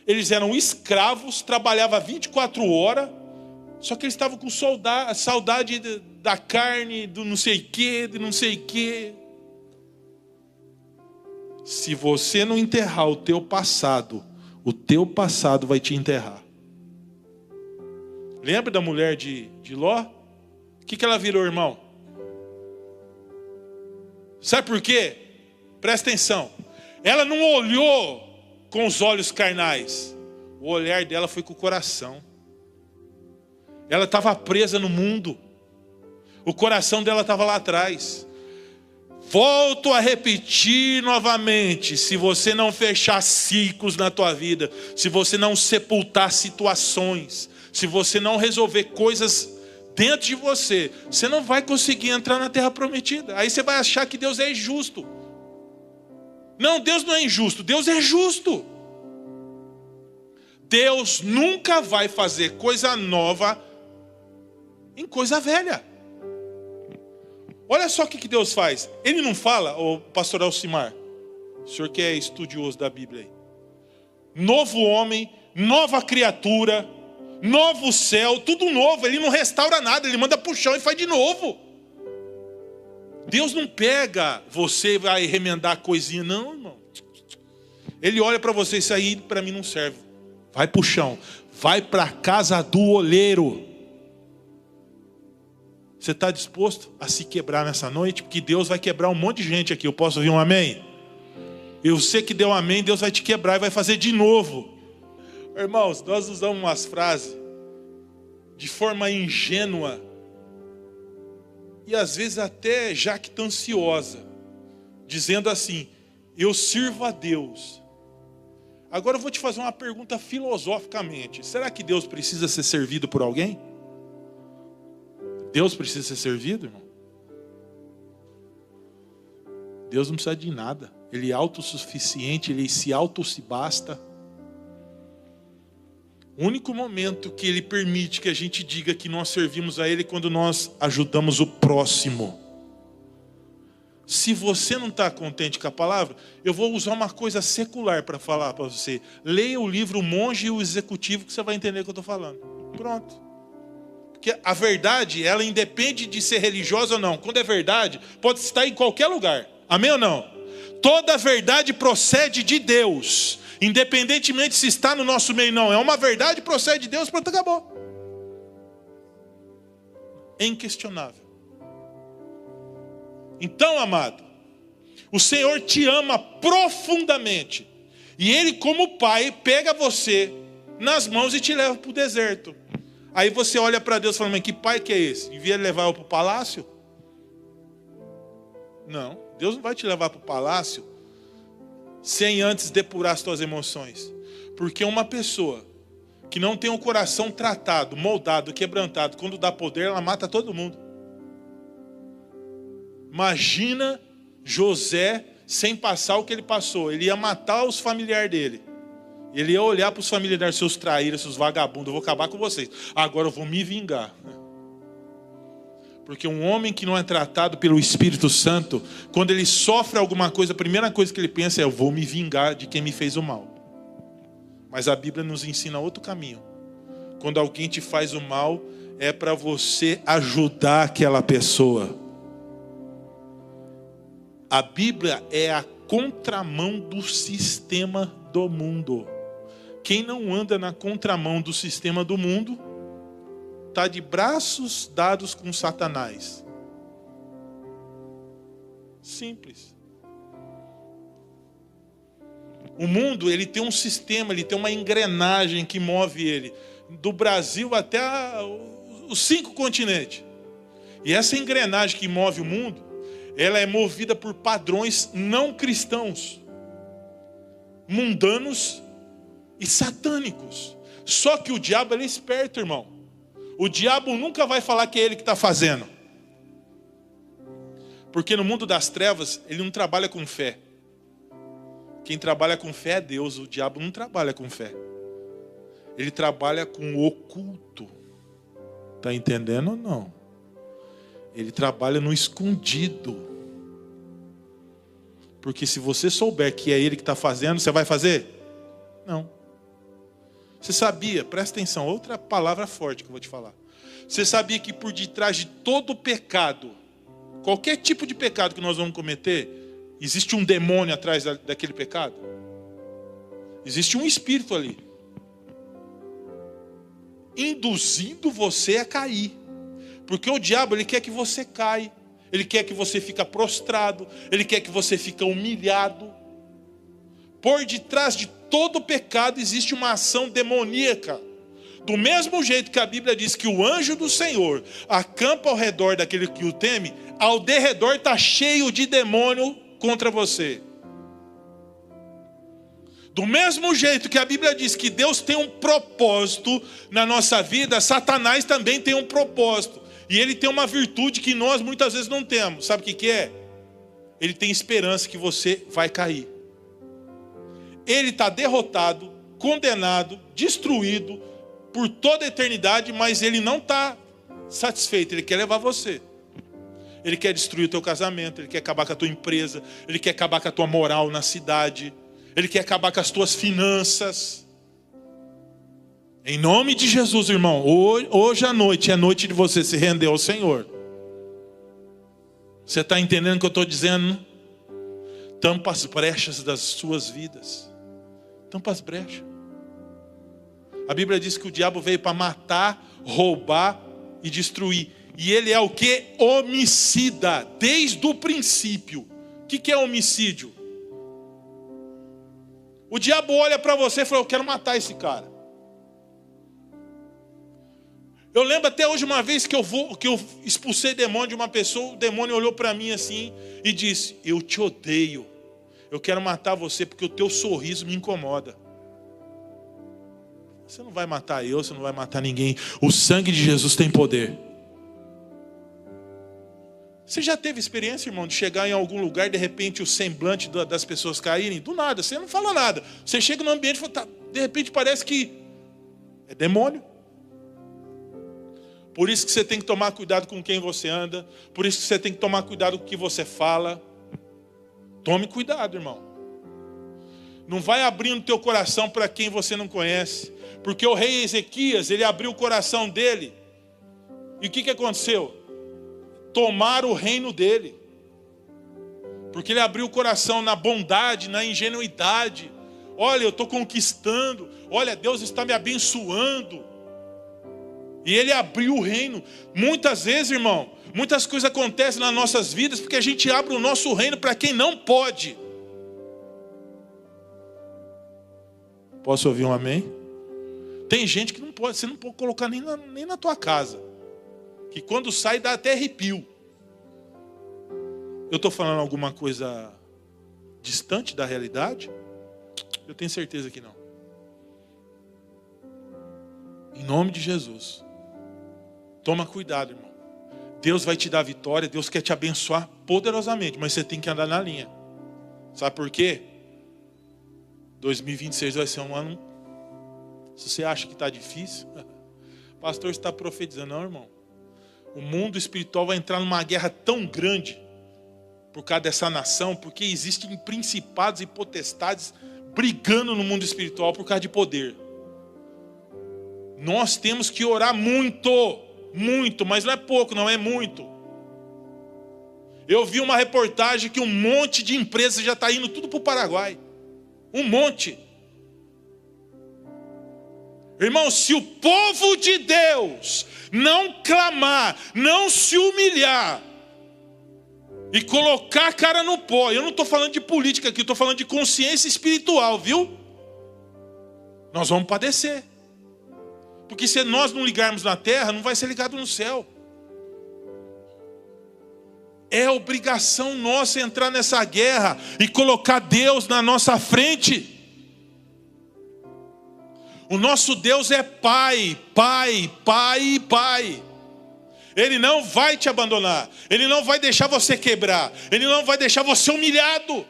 Eles eram escravos, trabalhavam 24 horas, só que eles estavam com saudade da carne, do não sei o quê, de não sei o quê. Se você não enterrar o teu passado vai te enterrar. Lembra da mulher de Ló? O que ela virou, irmão? Sabe por quê? Presta atenção. Ela não olhou com os olhos carnais. O olhar dela foi com o coração. Ela estava presa no mundo. O coração dela estava lá atrás. Volto a repetir novamente, se você não fechar ciclos na tua vida, se você não sepultar situações, se você não resolver coisas dentro de você, você não vai conseguir entrar na terra prometida. Aí você vai achar que Deus é injusto. Não, Deus não é injusto, Deus é justo. Deus nunca vai fazer coisa nova em coisa velha. Olha só o que Deus faz. Ele não fala, o pastor Alcimar, o senhor que é estudioso da Bíblia aí, novo homem, nova criatura, novo céu, tudo novo. Ele não restaura nada, ele manda pro chão e faz de novo. Deus não pega você e vai remendar a coisinha, não, irmão. Ele olha para você, isso aí para mim não serve. Vai pro chão, vai para a casa do oleiro. Você está disposto a se quebrar nessa noite? Porque Deus vai quebrar um monte de gente aqui. Eu posso ouvir um amém? Eu sei que deu um amém, Deus vai te quebrar e vai fazer de novo. Irmãos, nós usamos umas frases de forma ingênua e às vezes até jactanciosa, dizendo assim: eu sirvo a Deus. Agora eu vou te fazer uma pergunta filosoficamente. Será que Deus precisa ser servido por alguém? Deus precisa ser servido, irmão? Deus não precisa de nada. Ele é autossuficiente, ele se basta. O único momento que ele permite que a gente diga que nós servimos a ele é quando nós ajudamos o próximo. Se você não está contente com a palavra, eu vou usar uma coisa secular para falar para você. Leia o livro O Monge e o Executivo que você vai entender o que eu estou falando. Pronto. Porque a verdade, ela independe de ser religiosa ou não. Quando é verdade, pode estar em qualquer lugar. Amém ou não? Toda verdade procede de Deus. Independentemente se está no nosso meio ou não. É uma verdade, procede de Deus, pronto, acabou. É inquestionável. Então, amado, o Senhor te ama profundamente. E Ele, como Pai, pega você nas mãos e te leva para o deserto. Aí você olha para Deus e fala: mas que pai que é esse? Devia levar para o palácio? Não, Deus não vai te levar para o palácio sem antes depurar as tuas emoções. Porque uma pessoa que não tem o coração tratado, moldado, quebrantado, quando dá poder, ela mata todo mundo. Imagina José sem passar o que ele passou. Ele ia matar os familiares dele. Ele ia olhar para os familiares, seus traíras, seus vagabundos: eu vou acabar com vocês. Agora eu vou me vingar. Porque um homem que não é tratado pelo Espírito Santo, quando ele sofre alguma coisa, a primeira coisa que ele pensa é: eu vou me vingar de quem me fez o mal. Mas a Bíblia nos ensina outro caminho. Quando alguém te faz o mal, é para você ajudar aquela pessoa. A Bíblia é a contramão do sistema do mundo. Quem não anda na contramão do sistema do mundo está de braços dados com Satanás. Simples. O mundo, ele tem um sistema, ele tem uma engrenagem que move ele, do Brasil até os 5 continentes. E essa engrenagem que move o mundo, ela é movida por padrões não cristãos, mundanos e satânicos. Só que o diabo, ele é esperto, irmão. O diabo nunca vai falar que é ele que está fazendo. Porque no mundo das trevas, ele não trabalha com fé. Quem trabalha com fé é Deus. O diabo não trabalha com fé. Ele trabalha com o oculto. Está entendendo ou não? Ele trabalha no escondido. Porque se você souber que é ele que está fazendo, você vai fazer? Não. Você sabia, presta atenção, outra palavra forte que eu vou te falar. Você sabia que por detrás de todo pecado, qualquer tipo de pecado que nós vamos cometer, existe um demônio atrás daquele pecado? Existe um espírito ali, induzindo você a cair. Porque o diabo, ele quer que você caia. Ele quer que você fique prostrado. Ele quer que você fique humilhado. Por detrás de todo pecado existe uma ação demoníaca, Do mesmo jeito que a Bíblia diz que o anjo do Senhor acampa ao redor daquele que o teme, ao derredor está cheio de demônio contra você. Do mesmo jeito que a Bíblia diz que Deus tem um propósito na nossa vida, Satanás também tem um propósito. E ele tem uma virtude que nós muitas vezes não temos. Sabe o que é? Ele tem esperança que você vai cair. Ele está derrotado, condenado, destruído por toda a eternidade, mas ele não está satisfeito. Ele quer levar você. Ele quer destruir o teu casamento, ele quer acabar com a tua empresa, ele quer acabar com a tua moral na cidade, ele quer acabar com as tuas finanças. Em nome de Jesus, irmão, hoje à noite é noite de você se render ao Senhor. Você está entendendo o que eu estou dizendo? Tampa as brechas das suas vidas. Tampa as brechas. A Bíblia diz que o diabo veio para matar, roubar e destruir. E ele é o que? Homicida, desde o princípio. O que é homicídio? O diabo olha para você e fala: eu quero matar esse cara. Eu lembro até hoje uma vez que eu expulsei demônio de uma pessoa. O demônio olhou para mim assim e disse: eu te odeio. Eu quero matar você porque o teu sorriso me incomoda. Você não vai matar eu, você não vai matar ninguém. O sangue de Jesus tem poder. Você já teve experiência, irmão, de chegar em algum lugar e de repente o semblante das pessoas caírem? Do nada, você não fala nada. Você chega no ambiente e fala, de repente parece que é demônio. Por isso que você tem que tomar cuidado com quem você anda. Por isso que você tem que tomar cuidado com o que você fala. Tome cuidado, irmão. Não vai abrindo teu coração para quem você não conhece. Porque o rei Ezequias, ele abriu o coração dele. E o que aconteceu? Tomaram o reino dele. Porque ele abriu o coração na bondade, na ingenuidade. Olha, eu estou conquistando. Olha, Deus está me abençoando. E ele abriu o reino. Muitas vezes, irmão, muitas coisas acontecem nas nossas vidas porque a gente abre o nosso reino para quem não pode. Posso ouvir um amém? Tem gente que não pode, você não pode colocar nem na tua casa. Que quando sai dá até arrepio. Eu estou falando alguma coisa distante da realidade? Eu tenho certeza que não. Em nome de Jesus. Toma cuidado, irmão. Deus vai te dar vitória, Deus quer te abençoar poderosamente, mas você tem que andar na linha. Sabe por quê? 2026 vai ser um ano. Se você acha que está difícil, o pastor está profetizando. Não, irmão. O mundo espiritual vai entrar numa guerra tão grande por causa dessa nação, porque existem principados e potestades brigando no mundo espiritual por causa de poder. Nós temos que orar muito, muito, mas não é pouco, não é muito. Eu vi uma reportagem que um monte de empresas já está indo tudo para o Paraguai. Um monte. Irmão, se o povo de Deus não clamar, não se humilhar e colocar a cara no pó, eu não estou falando de política aqui, eu estou falando de consciência espiritual, viu? Nós vamos padecer. Porque se nós não ligarmos na terra, não vai ser ligado no céu. É obrigação nossa entrar nessa guerra e colocar Deus na nossa frente. O nosso Deus é Pai, Pai, Pai, Pai. Ele não vai te abandonar. Ele não vai deixar você quebrar. Ele não vai deixar você humilhado.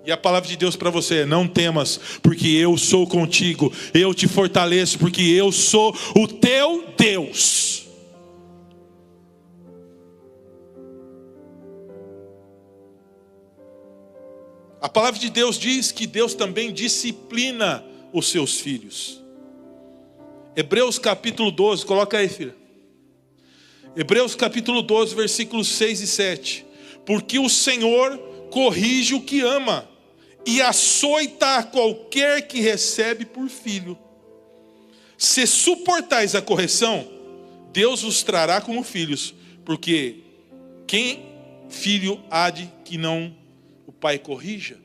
E a palavra de Deus para você é: não temas, porque eu sou contigo. Eu te fortaleço, porque eu sou o teu Deus. A palavra de Deus diz que Deus também disciplina os seus filhos. Hebreus capítulo 12, coloca aí, filha. Hebreus capítulo 12, versículos 6 e 7. Porque o Senhor corrige o que ama e açoita a qualquer que recebe por filho. Se suportais a correção, Deus os trará como filhos. Porque quem filho há de que não o pai corrija?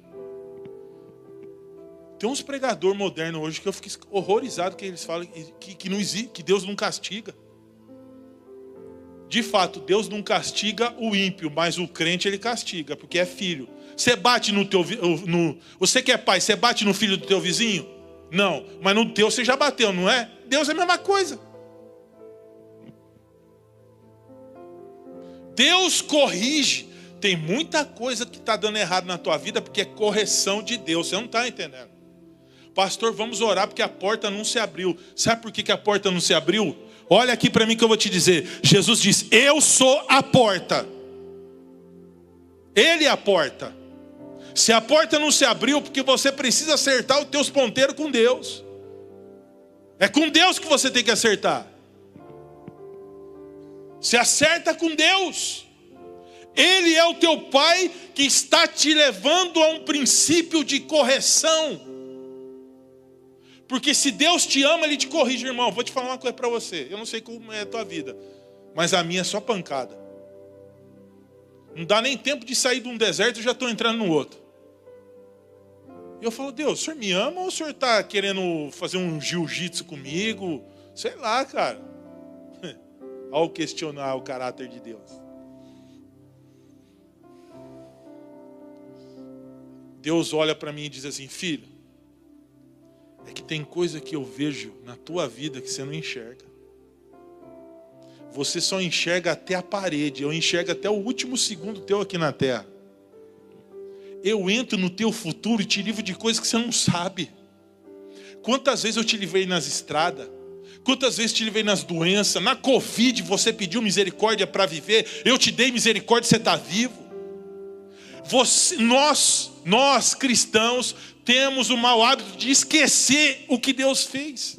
Tem uns pregadores modernos hoje que eu fico horrorizado que eles falam que não existe, que Deus não castiga. De fato, Deus não castiga o ímpio, mas o crente ele castiga, porque é filho. Você bate no teu... você que é pai, você bate no filho do teu vizinho? Não, mas no teu você já bateu, não é? Deus é a mesma coisa. Deus corrige. Tem muita coisa que está dando errado na tua vida, porque é correção de Deus, você não está entendendo. Pastor, vamos orar porque a porta não se abriu. Sabe por que a porta não se abriu? Olha aqui para mim que eu vou te dizer. Jesus diz, eu sou a porta. Ele é a porta. Se a porta não se abriu, porque você precisa acertar os teus ponteiros com Deus. É com Deus que você tem que acertar. Se acerta com Deus. Ele é o teu pai que está te levando a um princípio de correção. Porque se Deus te ama, Ele te corrige, irmão. Vou te falar uma coisa para você. Eu não sei como é a tua vida, mas a minha é só pancada. Não dá nem tempo de sair de um deserto, eu já estou entrando no outro. E eu falo, Deus, o Senhor me ama ou o Senhor está querendo fazer um jiu-jitsu comigo? Sei lá, cara. Ao questionar o caráter de Deus. Deus olha para mim e diz assim, filho, é que tem coisa que eu vejo na tua vida que você não enxerga. Você só enxerga até a parede, eu enxergo até o último segundo teu aqui na terra. Eu entro no teu futuro e te livro de coisas que você não sabe. Quantas vezes eu te livrei nas estradas? Quantas vezes te livrei nas doenças? Na Covid você pediu misericórdia para viver, eu te dei misericórdia, você está vivo. Nós cristãos temos o mau hábito de esquecer o que Deus fez.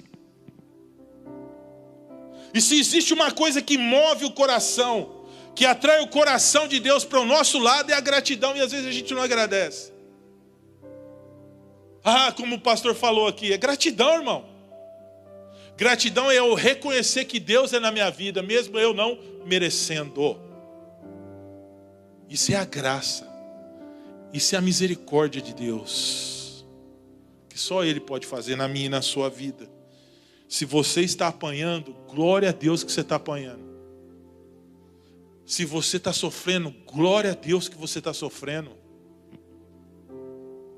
E se existe uma coisa que move o coração, que atrai o coração de Deus para o nosso lado, é a gratidão, e às vezes a gente não agradece. Como o pastor falou aqui, é gratidão, irmão. Gratidão é eu reconhecer que Deus é na minha vida, mesmo eu não merecendo. Isso é a graça. Isso é a misericórdia de Deus, que só Ele pode fazer na minha e na sua vida. Se você está apanhando, glória a Deus que você está apanhando. Se você está sofrendo, glória a Deus que você está sofrendo.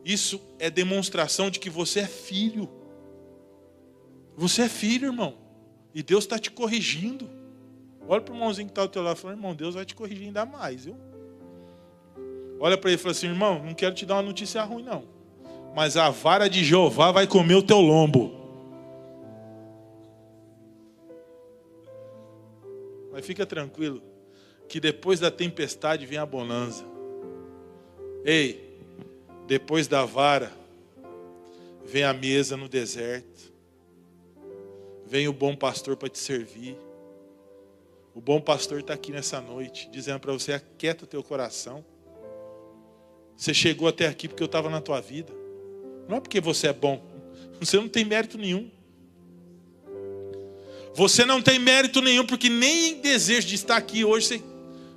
Isso é demonstração de que você é filho. Você é filho, irmão. E Deus está te corrigindo. Olha para o irmãozinho que está ao teu lado e fala, irmão, Deus vai te corrigir ainda mais, viu? Olha para ele e fala assim, irmão, não quero te dar uma notícia ruim não, mas a vara de Jeová vai comer o teu lombo. Mas fica tranquilo, que depois da tempestade vem a bonança. Ei, depois da vara, vem a mesa no deserto. Vem o bom pastor para te servir. O bom pastor está aqui nessa noite, dizendo para você, aquieta o teu coração. Você chegou até aqui porque eu estava na tua vida. Não é porque você é bom. Você não tem mérito nenhum. Você não tem mérito nenhum, porque nem desejo de estar aqui hoje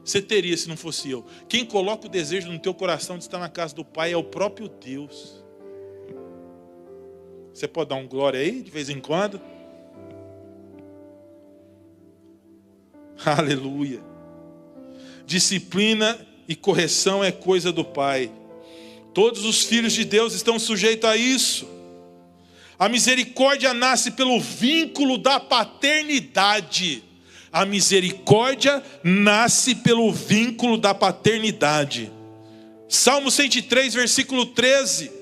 você teria se não fosse eu. Quem coloca o desejo no teu coração de estar na casa do Pai é o próprio Deus. Você pode dar um glória aí de vez em quando? Aleluia. Disciplina e correção é coisa do Pai. Todos os filhos de Deus estão sujeitos a isso. A misericórdia nasce pelo vínculo da paternidade. A misericórdia nasce pelo vínculo da paternidade. Salmo 103, versículo 13.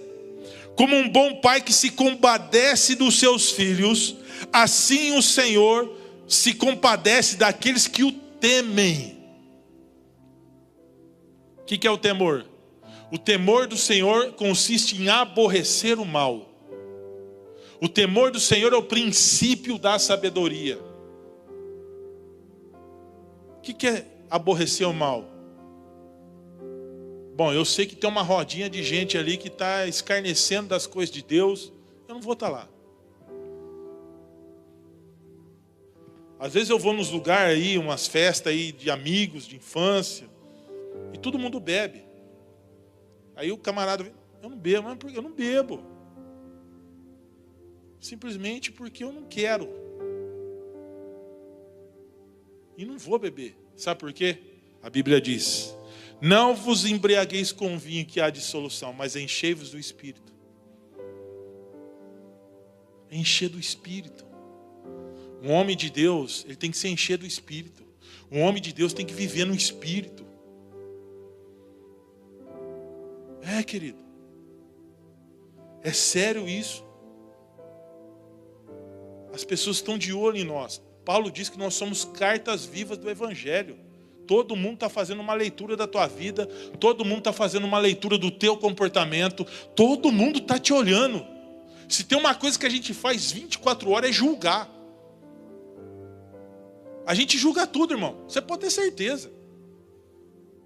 Como um bom pai que se compadece dos seus filhos, assim o Senhor se compadece daqueles que o temem. O que é o temor? O temor do Senhor consiste em aborrecer o mal. O temor do Senhor é o princípio da sabedoria. O que é aborrecer o mal? Bom, eu sei que tem uma rodinha de gente ali que está escarnecendo das coisas de Deus. Eu não vou estar lá. Às vezes eu vou nos lugares aí, umas festas aí de amigos, de infância, e todo mundo bebe. Aí o camarada, eu não bebo, mas por que eu não bebo? simplesmente porque eu não quero. E não vou beber. Sabe por quê? A Bíblia diz: não vos embriagueis com vinho que há dissolução, mas enchei-vos do Espírito. Encher do Espírito. Um homem de Deus, ele tem que se encher do Espírito. Um homem de Deus tem que viver no Espírito. Querido. É sério isso. As pessoas estão de olho em nós. Paulo diz que nós somos cartas vivas do Evangelho. Todo mundo está fazendo uma leitura da tua vida. Todo mundo está fazendo uma leitura do teu comportamento. Todo mundo está te olhando. Se tem uma coisa que a gente faz 24 horas é julgar. A gente julga tudo, irmão. Você pode ter certeza.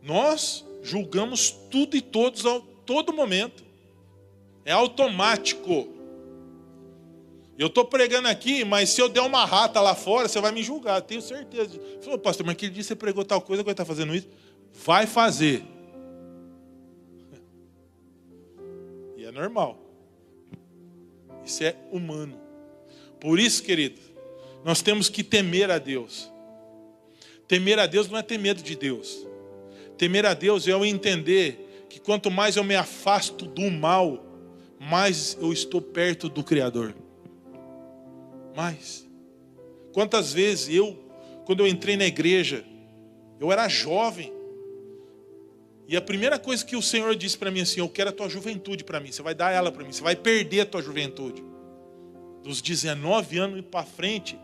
Nós julgamos tudo e todos a todo momento. É automático. Eu estou pregando aqui, mas se eu der uma rata lá fora, você vai me julgar, tenho certeza. Falou, pastor, mas aquele dia você pregou tal coisa, agora está fazendo isso. Vai fazer. E é normal. Isso é humano. Por isso, querido, nós temos que temer a Deus. Temer a Deus não é ter medo de Deus. Temer a Deus é eu entender que quanto mais eu me afasto do mal, mais eu estou perto do Criador. Mais. Quantas vezes quando eu entrei na igreja, eu era jovem. E a primeira coisa que o Senhor disse para mim assim: eu quero a tua juventude para mim. Você vai dar ela para mim. Você vai perder a tua juventude. Dos 19 anos e para frente,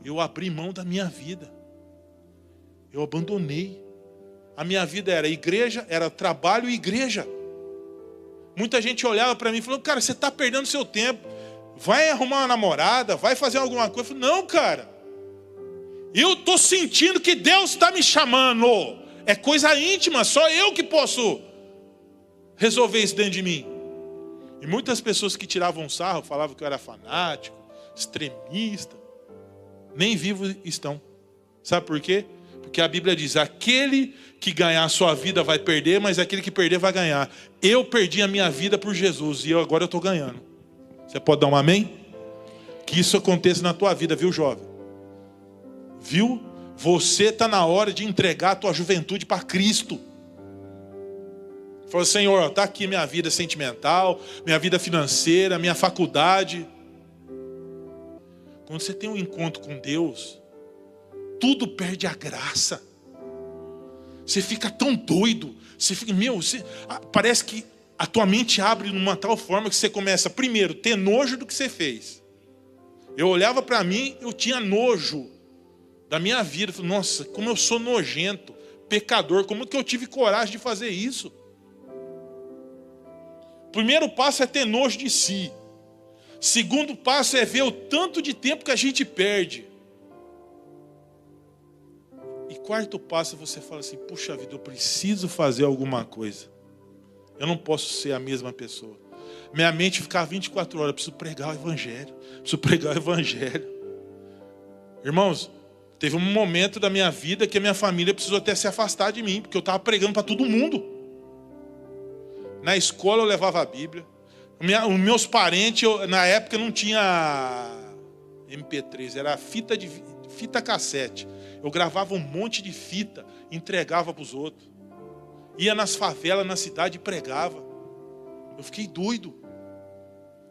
eu abri mão da minha vida. Eu abandonei. A minha vida era igreja, era trabalho e igreja. Muita gente olhava para mim e falou: cara, você está perdendo seu tempo. Vai arrumar uma namorada, vai fazer alguma coisa. Eu falei: não, cara. Eu estou sentindo que Deus está me chamando. É coisa íntima, só eu que posso resolver isso dentro de mim. E muitas pessoas que tiravam sarro, falavam que eu era fanático, extremista, nem vivos estão. Sabe por quê? Porque a Bíblia diz: aquele que ganhar a sua vida vai perder, mas aquele que perder vai ganhar. Eu perdi a minha vida por Jesus e agora eu estou ganhando. Você pode dar um amém? Que isso aconteça na tua vida, viu, jovem? Viu? Você está na hora de entregar a tua juventude para Cristo. Fala: Senhor, está aqui minha vida sentimental, minha vida financeira, minha faculdade. Quando você tem um encontro com Deus, tudo perde a graça. Você fica tão doido. Você fica, parece que a tua mente abre numa tal forma que você começa, primeiro, ter nojo do que você fez. Eu olhava para mim, eu tinha nojo da minha vida. Eu falei: nossa, como eu sou nojento, pecador, como que eu tive coragem de fazer isso? O primeiro passo é ter nojo de si. Segundo passo é ver o tanto de tempo que a gente perde. E quarto passo, você fala assim: puxa vida, eu preciso fazer alguma coisa. Eu não posso ser a mesma pessoa. Minha mente ficava 24 horas, eu preciso pregar o Evangelho. Preciso pregar o Evangelho. Irmãos, teve um momento da minha vida que a minha família precisou até se afastar de mim, porque eu estava pregando para todo mundo. Na escola eu levava a Bíblia. Os meus parentes, na época não tinha MP3, era fita cassete. Eu gravava um monte de fita, entregava para os outros. Ia nas favelas, na cidade e pregava. Eu fiquei doido.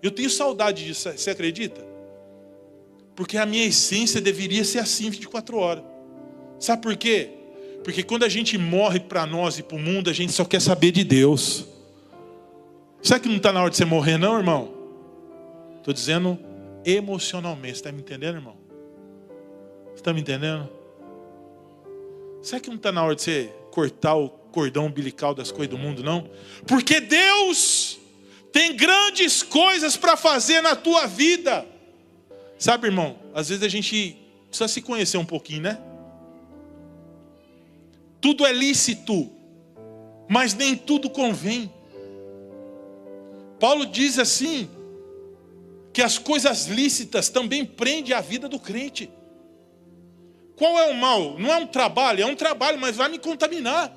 Eu tenho saudade disso, você acredita? Porque a minha essência deveria ser assim 24 horas. Sabe por quê? Porque quando a gente morre para nós e para o mundo, a gente só quer saber de Deus. Será que não está na hora de você morrer não, irmão? Estou dizendo emocionalmente. Você está me entendendo, irmão? Você está me entendendo? Será que não está na hora de você cortar o cordão umbilical das coisas do mundo, não? Porque Deus tem grandes coisas para fazer na tua vida. Sabe, irmão, às vezes a gente precisa se conhecer um pouquinho, né? Tudo é lícito, mas nem tudo convém. Paulo diz assim, que as coisas lícitas também prendem a vida do crente. Qual é o mal? Não é um trabalho, mas vai me contaminar.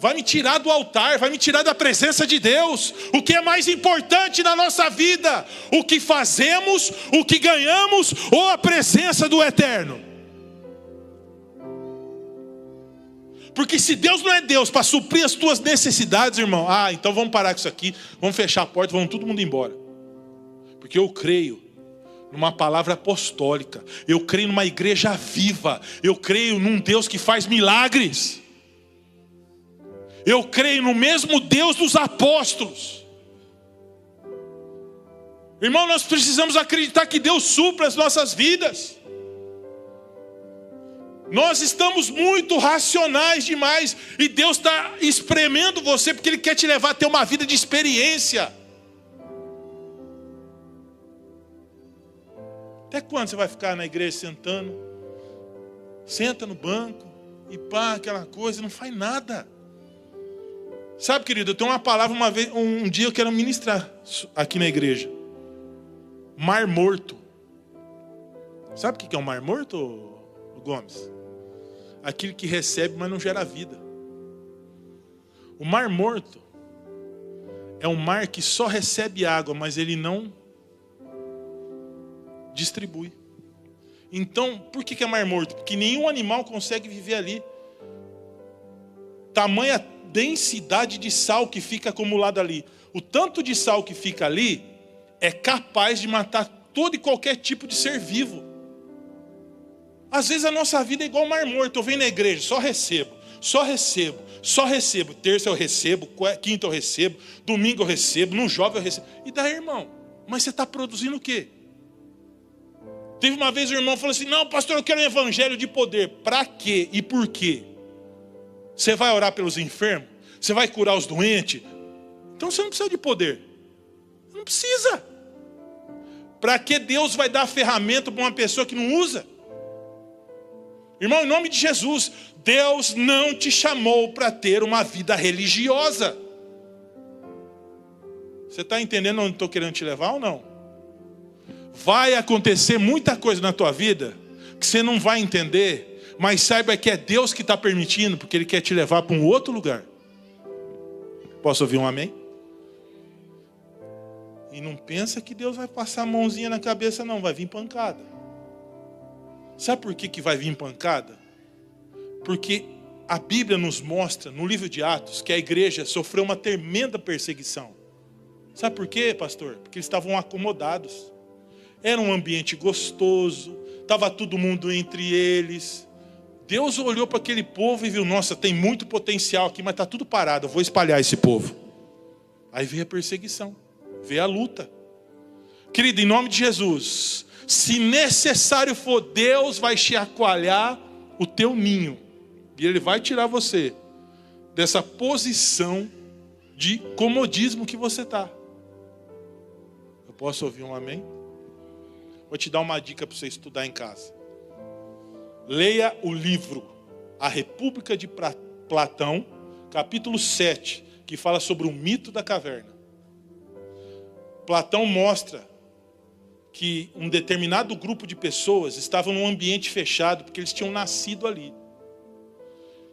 vai me tirar do altar, vai me tirar da presença de Deus. O que é mais importante na nossa vida? O que fazemos, o que ganhamos ou a presença do Eterno? Porque se Deus não é Deus para suprir as tuas necessidades, irmão, então vamos parar com isso aqui, vamos fechar a porta, vamos todo mundo embora. Porque eu creio numa palavra apostólica, eu creio numa igreja viva, eu creio num Deus que faz milagres. Eu creio no mesmo Deus dos apóstolos. Irmão, nós precisamos acreditar que Deus supra as nossas vidas. Nós estamos muito racionais demais. E Deus está espremendo você porque Ele quer te levar a ter uma vida de experiência. Até quando você vai ficar na igreja sentando? Senta no banco e pá, aquela coisa, não faz nada. Sabe, querido, eu tenho uma palavra um dia eu quero ministrar aqui na igreja. Mar morto. Sabe o que é um mar morto, Gomes? Aquilo que recebe, mas não gera vida. O mar morto é um mar que só recebe água, mas ele não distribui. Então, por que é mar morto? Porque nenhum animal consegue viver ali. Tamanha densidade de sal que fica acumulado ali. O tanto de sal que fica ali é capaz de matar todo e qualquer tipo de ser vivo. Às vezes a nossa vida é igual mar morto. Eu venho na igreja, só recebo. Terça eu recebo, quinta eu recebo, domingo eu recebo, no jovem eu recebo. E daí, irmão? Mas você está produzindo o quê? Teve uma vez o irmão falou assim: não, pastor, eu quero um evangelho de poder. Para quê e por quê? Você vai orar pelos enfermos? Você vai curar os doentes? Então você não precisa de poder. Não precisa. Para que Deus vai dar ferramenta para uma pessoa que não usa? Irmão, em nome de Jesus, Deus não te chamou para ter uma vida religiosa. Você está entendendo onde estou querendo te levar ou não? Vai acontecer muita coisa na tua vida que você não vai entender, mas saiba que é Deus que está permitindo, porque Ele quer te levar para um outro lugar. Posso ouvir um amém? E não pensa que Deus vai passar a mãozinha na cabeça, não, vai vir pancada. Sabe por que vai vir pancada? Porque a Bíblia nos mostra, no livro de Atos, que a igreja sofreu uma tremenda perseguição. Sabe por quê, pastor? Porque eles estavam acomodados. Era um ambiente gostoso, estava todo mundo entre eles. Deus olhou para aquele povo e viu: nossa, tem muito potencial aqui, mas está tudo parado, eu vou espalhar esse povo. Aí veio a perseguição, veio a luta. Querido, em nome de Jesus, se necessário for, Deus vai chacoalhar o teu ninho. E Ele vai tirar você dessa posição de comodismo que você está. Eu posso ouvir um amém? Vou te dar uma dica para você estudar em casa. Leia o livro A República de Platão, capítulo 7, que fala sobre o mito da caverna. Platão mostra que um determinado grupo de pessoas estavam num ambiente fechado, porque eles tinham nascido ali.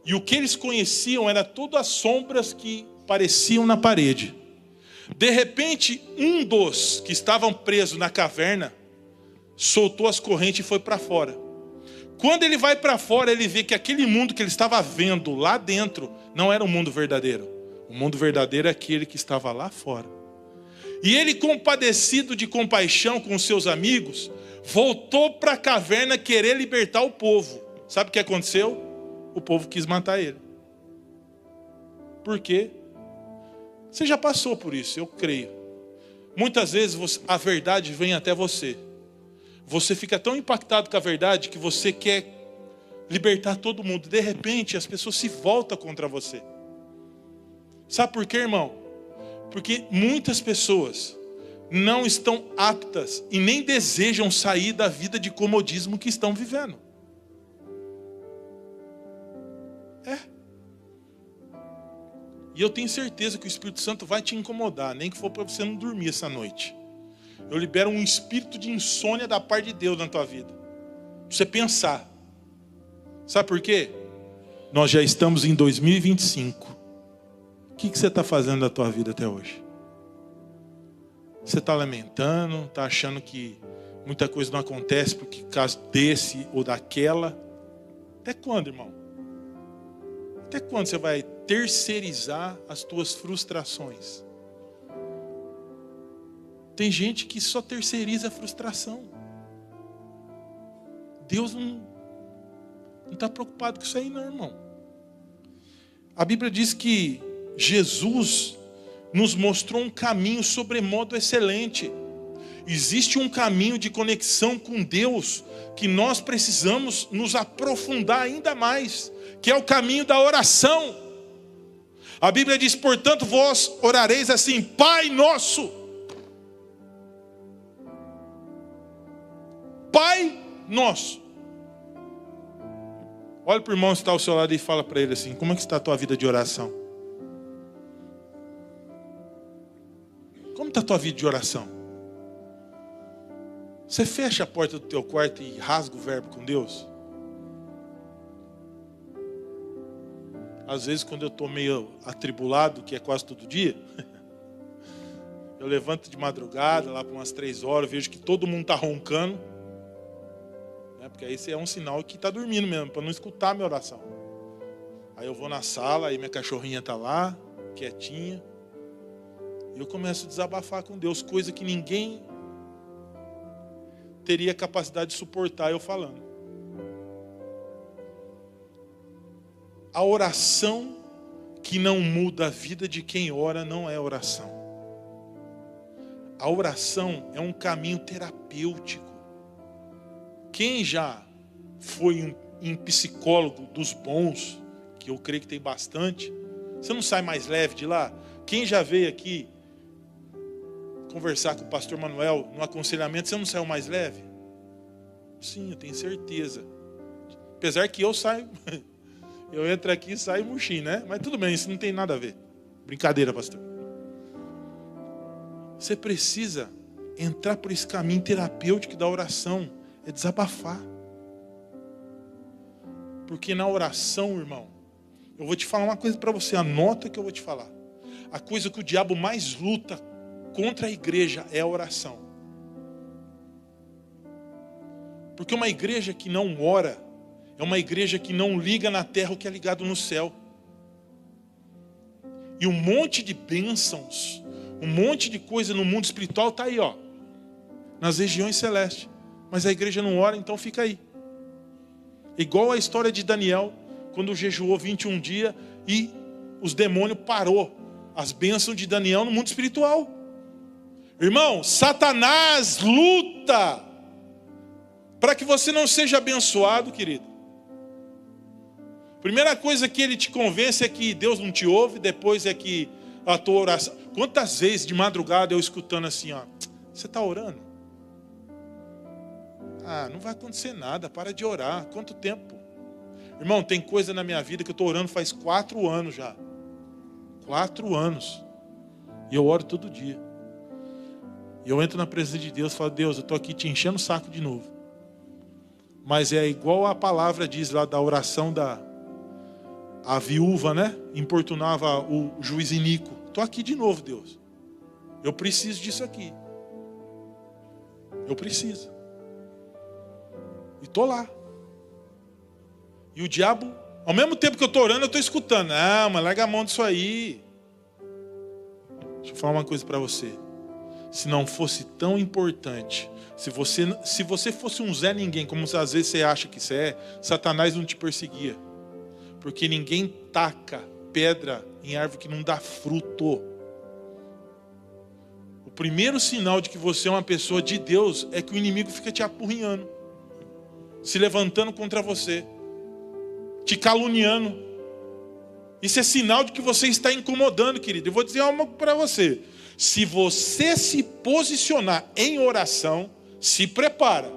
E o que eles conheciam era todas as sombras que apareciam na parede. De repente, um dos que estavam presos na caverna soltou as correntes e foi para fora. Quando ele vai para fora, ele vê que aquele mundo que ele estava vendo lá dentro não era o mundo verdadeiro. O mundo verdadeiro é aquele que estava lá fora. E ele, compadecido de compaixão com os seus amigos, voltou para a caverna querer libertar o povo. Sabe o que aconteceu? O povo quis matar ele. Por quê? Você já passou por isso, eu creio. Muitas vezes a verdade vem até você. Você fica tão impactado com a verdade que você quer libertar todo mundo. De repente, as pessoas se voltam contra você. Sabe por quê, irmão? Porque muitas pessoas não estão aptas e nem desejam sair da vida de comodismo que estão vivendo. E eu tenho certeza que o Espírito Santo vai te incomodar, nem que for para você não dormir essa noite. Eu libero um espírito de insônia da parte de Deus na tua vida. Pra você pensar. Sabe por quê? Nós já estamos em 2025. que você está fazendo da tua vida até hoje? Você está lamentando, está achando que muita coisa não acontece porque caso desse ou daquela? Até quando, irmão? Até quando você vai terceirizar as tuas frustrações? Tem gente que só terceiriza a frustração. Deus não está preocupado com isso aí não, irmão. A Bíblia diz que Jesus nos mostrou um caminho sobremodo excelente. Existe um caminho de conexão com Deus que nós precisamos nos aprofundar ainda mais, que é o caminho da oração. A Bíblia diz, portanto, vós orareis assim: Pai nosso. Pai nosso. Olha para o irmão que está ao seu lado e fala para ele assim: como é que está a tua vida de oração? Como está a tua vida de oração? Você fecha a porta do teu quarto e rasga o verbo com Deus? Às vezes quando eu estou meio atribulado, que é quase todo dia, eu levanto de madrugada, lá por umas 3 horas, vejo que todo mundo está roncando, né? Porque aí isso é um sinal que está dormindo mesmo, para não escutar a minha oração. Aí eu vou na sala, aí minha cachorrinha está lá, quietinha, e eu começo a desabafar com Deus, coisa que ninguém teria capacidade de suportar eu falando. A oração que não muda a vida de quem ora não é oração. A oração é um caminho terapêutico. Quem já foi em psicólogo dos bons, que eu creio que tem bastante, você não sai mais leve de lá? Quem já veio aqui conversar com o pastor Manuel no aconselhamento, você não saiu mais leve? Sim, eu tenho certeza. Apesar que eu saio, eu entro aqui e saio murchinho, né? Mas tudo bem, isso não tem nada a ver. Brincadeira, pastor. Você precisa entrar por esse caminho terapêutico da oração. É desabafar. Porque na oração, irmão, eu vou te falar uma coisa para você, anota que eu vou te falar. A coisa que o diabo mais luta contra a igreja é a oração. Porque uma igreja que não ora é uma igreja que não liga na terra o que é ligado no céu. E um monte de bênçãos, um monte de coisa no mundo espiritual está aí, ó, nas regiões celestes. Mas a igreja não ora, então fica aí. Igual a história de Daniel, quando jejuou 21 dias e os demônios parou as bênçãos de Daniel no mundo espiritual. Irmão, Satanás luta para que você não seja abençoado, querido. Primeira coisa que ele te convence é que Deus não te ouve, depois é que a tua oração... Quantas vezes de madrugada eu escutando assim, ó, você está orando? Ah, não vai acontecer nada, para de orar. Quanto tempo? Irmão, tem coisa na minha vida que eu estou orando faz 4 anos já. 4 anos. E eu oro todo dia. E eu entro na presença de Deus e falo: Deus, eu estou aqui te enchendo o saco de novo. Mas é igual a palavra diz lá da oração a viúva, né? Importunava o juiz iníquo. Estou aqui de novo, Deus. Eu preciso disso aqui. Eu preciso. E estou lá. E o diabo, ao mesmo tempo que eu estou orando, eu estou escutando. Ah, mas larga a mão disso aí. Deixa eu falar uma coisa para você. Se não fosse tão importante, se você fosse um Zé Ninguém, como às vezes você acha que você é, Satanás não te perseguia. Porque ninguém taca pedra em árvore que não dá fruto. O primeiro sinal de que você é uma pessoa de Deus é que o inimigo fica te apurrinhando, se levantando contra você, te caluniando. Isso é sinal de que você está incomodando, querido. Eu vou dizer algo para você. Se você se posicionar em oração, se prepara.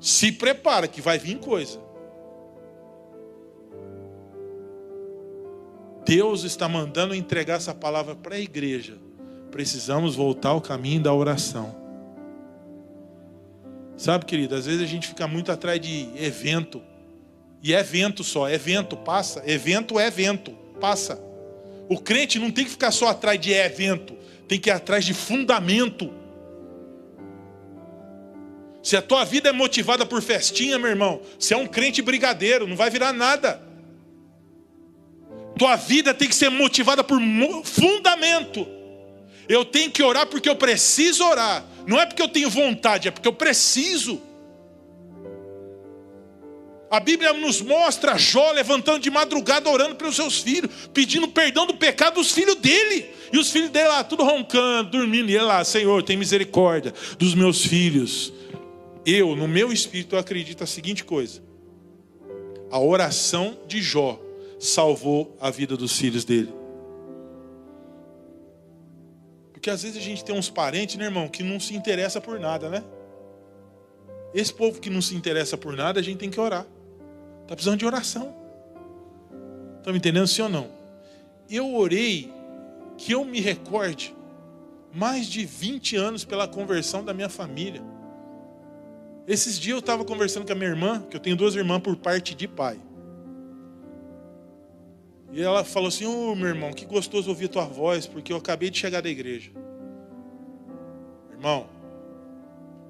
Se prepara que vai vir coisa. Deus está mandando entregar essa palavra para a igreja. Precisamos voltar ao caminho da oração. Sabe, querido, às vezes a gente fica muito atrás de evento. E é vento só, é vento, passa. Evento é vento, passa. O crente não tem que ficar só atrás de evento, tem que ir atrás de fundamento. Se a tua vida é motivada por festinha, meu irmão, você é um crente brigadeiro, não vai virar nada. Tua vida tem que ser motivada por fundamento. Eu tenho que orar porque eu preciso orar. Não é porque eu tenho vontade, é porque eu preciso. A Bíblia nos mostra Jó levantando de madrugada, orando pelos seus filhos, pedindo perdão do pecado dos filhos dele. E os filhos dele lá, tudo roncando, dormindo. E ele lá, Senhor, tem misericórdia dos meus filhos. Eu, no meu espírito, eu acredito a seguinte coisa. A oração de Jó salvou a vida dos filhos dele. Porque às vezes a gente tem uns parentes, né, irmão, que não se interessa por nada, né? Esse povo que não se interessa por nada, a gente tem que orar. Está precisando de oração. Estão me entendendo, sim ou não? Eu orei, que eu me recorde, mais de 20 anos pela conversão da minha família. Esses dias eu estava conversando com a minha irmã, que eu tenho 2 irmãs por parte de pai. E ela falou assim, meu irmão, que gostoso ouvir tua voz, porque eu acabei de chegar da igreja. Irmão,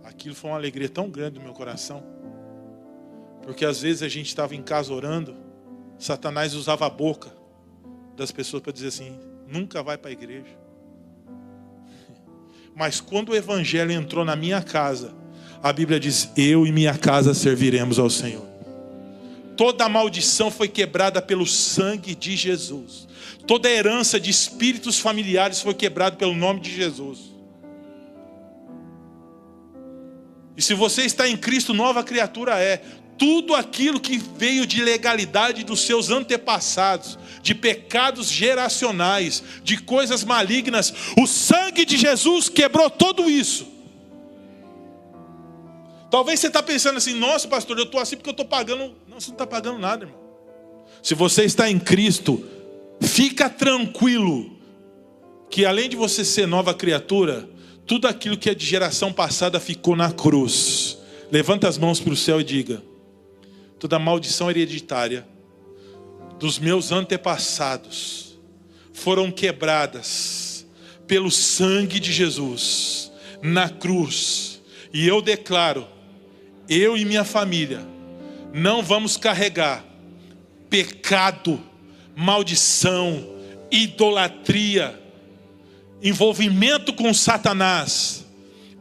aquilo foi uma alegria tão grande no meu coração. Porque às vezes a gente estava em casa orando, Satanás usava a boca das pessoas para dizer assim, nunca vai para a igreja. Mas quando o evangelho entrou na minha casa, a Bíblia diz, eu e minha casa serviremos ao Senhor. Toda a maldição foi quebrada pelo sangue de Jesus. Toda a herança de espíritos familiares foi quebrada pelo nome de Jesus. E se você está em Cristo, nova criatura é. Tudo aquilo que veio de ilegalidade dos seus antepassados, de pecados geracionais, de coisas malignas, o sangue de Jesus quebrou tudo isso. Talvez você está pensando assim, nossa pastor, eu estou assim porque eu estou pagando. Não, você não está pagando nada, irmão. Se você está em Cristo, fica tranquilo, que além de você ser nova criatura, tudo aquilo que é de geração passada ficou na cruz. Levanta as mãos para o céu e diga, toda a maldição hereditária dos meus antepassados foram quebradas pelo sangue de Jesus na cruz. E eu declaro, eu e minha família não vamos carregar pecado, maldição, idolatria, envolvimento com Satanás.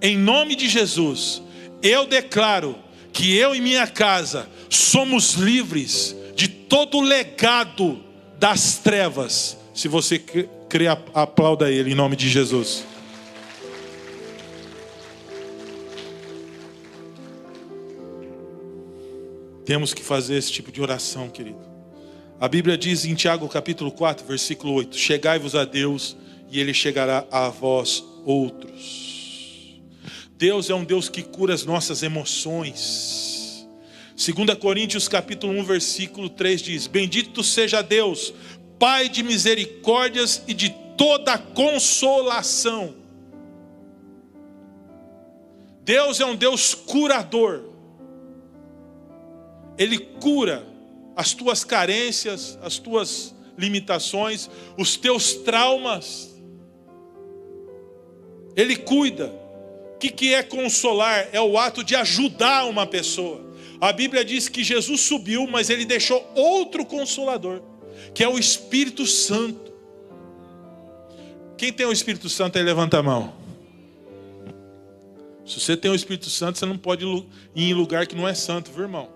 Em nome de Jesus, eu declaro que eu e minha casa somos livres de todo o legado das trevas. Se você crê, aplauda ele em nome de Jesus. Temos que fazer esse tipo de oração, querido. A Bíblia diz em Tiago capítulo 4, versículo 8, chegai-vos a Deus e Ele chegará a vós outros. Deus é um Deus que cura as nossas emoções. 2 Coríntios capítulo 1, versículo 3 diz, bendito seja Deus, Pai de misericórdias e de toda consolação. Deus é um Deus curador. Ele cura as tuas carências, as tuas limitações, os teus traumas. Ele cuida. O que é consolar? É o ato de ajudar uma pessoa. A Bíblia diz que Jesus subiu, mas Ele deixou outro consolador, que é o Espírito Santo. Quem tem o Espírito Santo aí, levanta a mão. Se você tem o Espírito Santo, você não pode ir em lugar que não é santo, viu, irmão?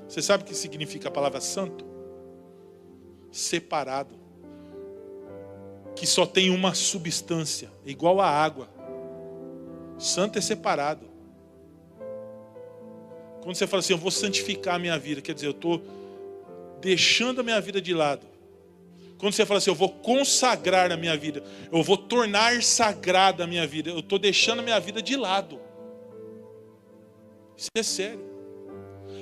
Você sabe o que significa a palavra santo? Separado. Que só tem uma substância, igual a água. Santo é separado. Quando você fala assim, eu vou santificar a minha vida, quer dizer, eu estou deixando a minha vida de lado. Quando você fala assim, eu vou consagrar a minha vida, eu vou tornar sagrada a minha vida, eu estou deixando a minha vida de lado. Isso é sério.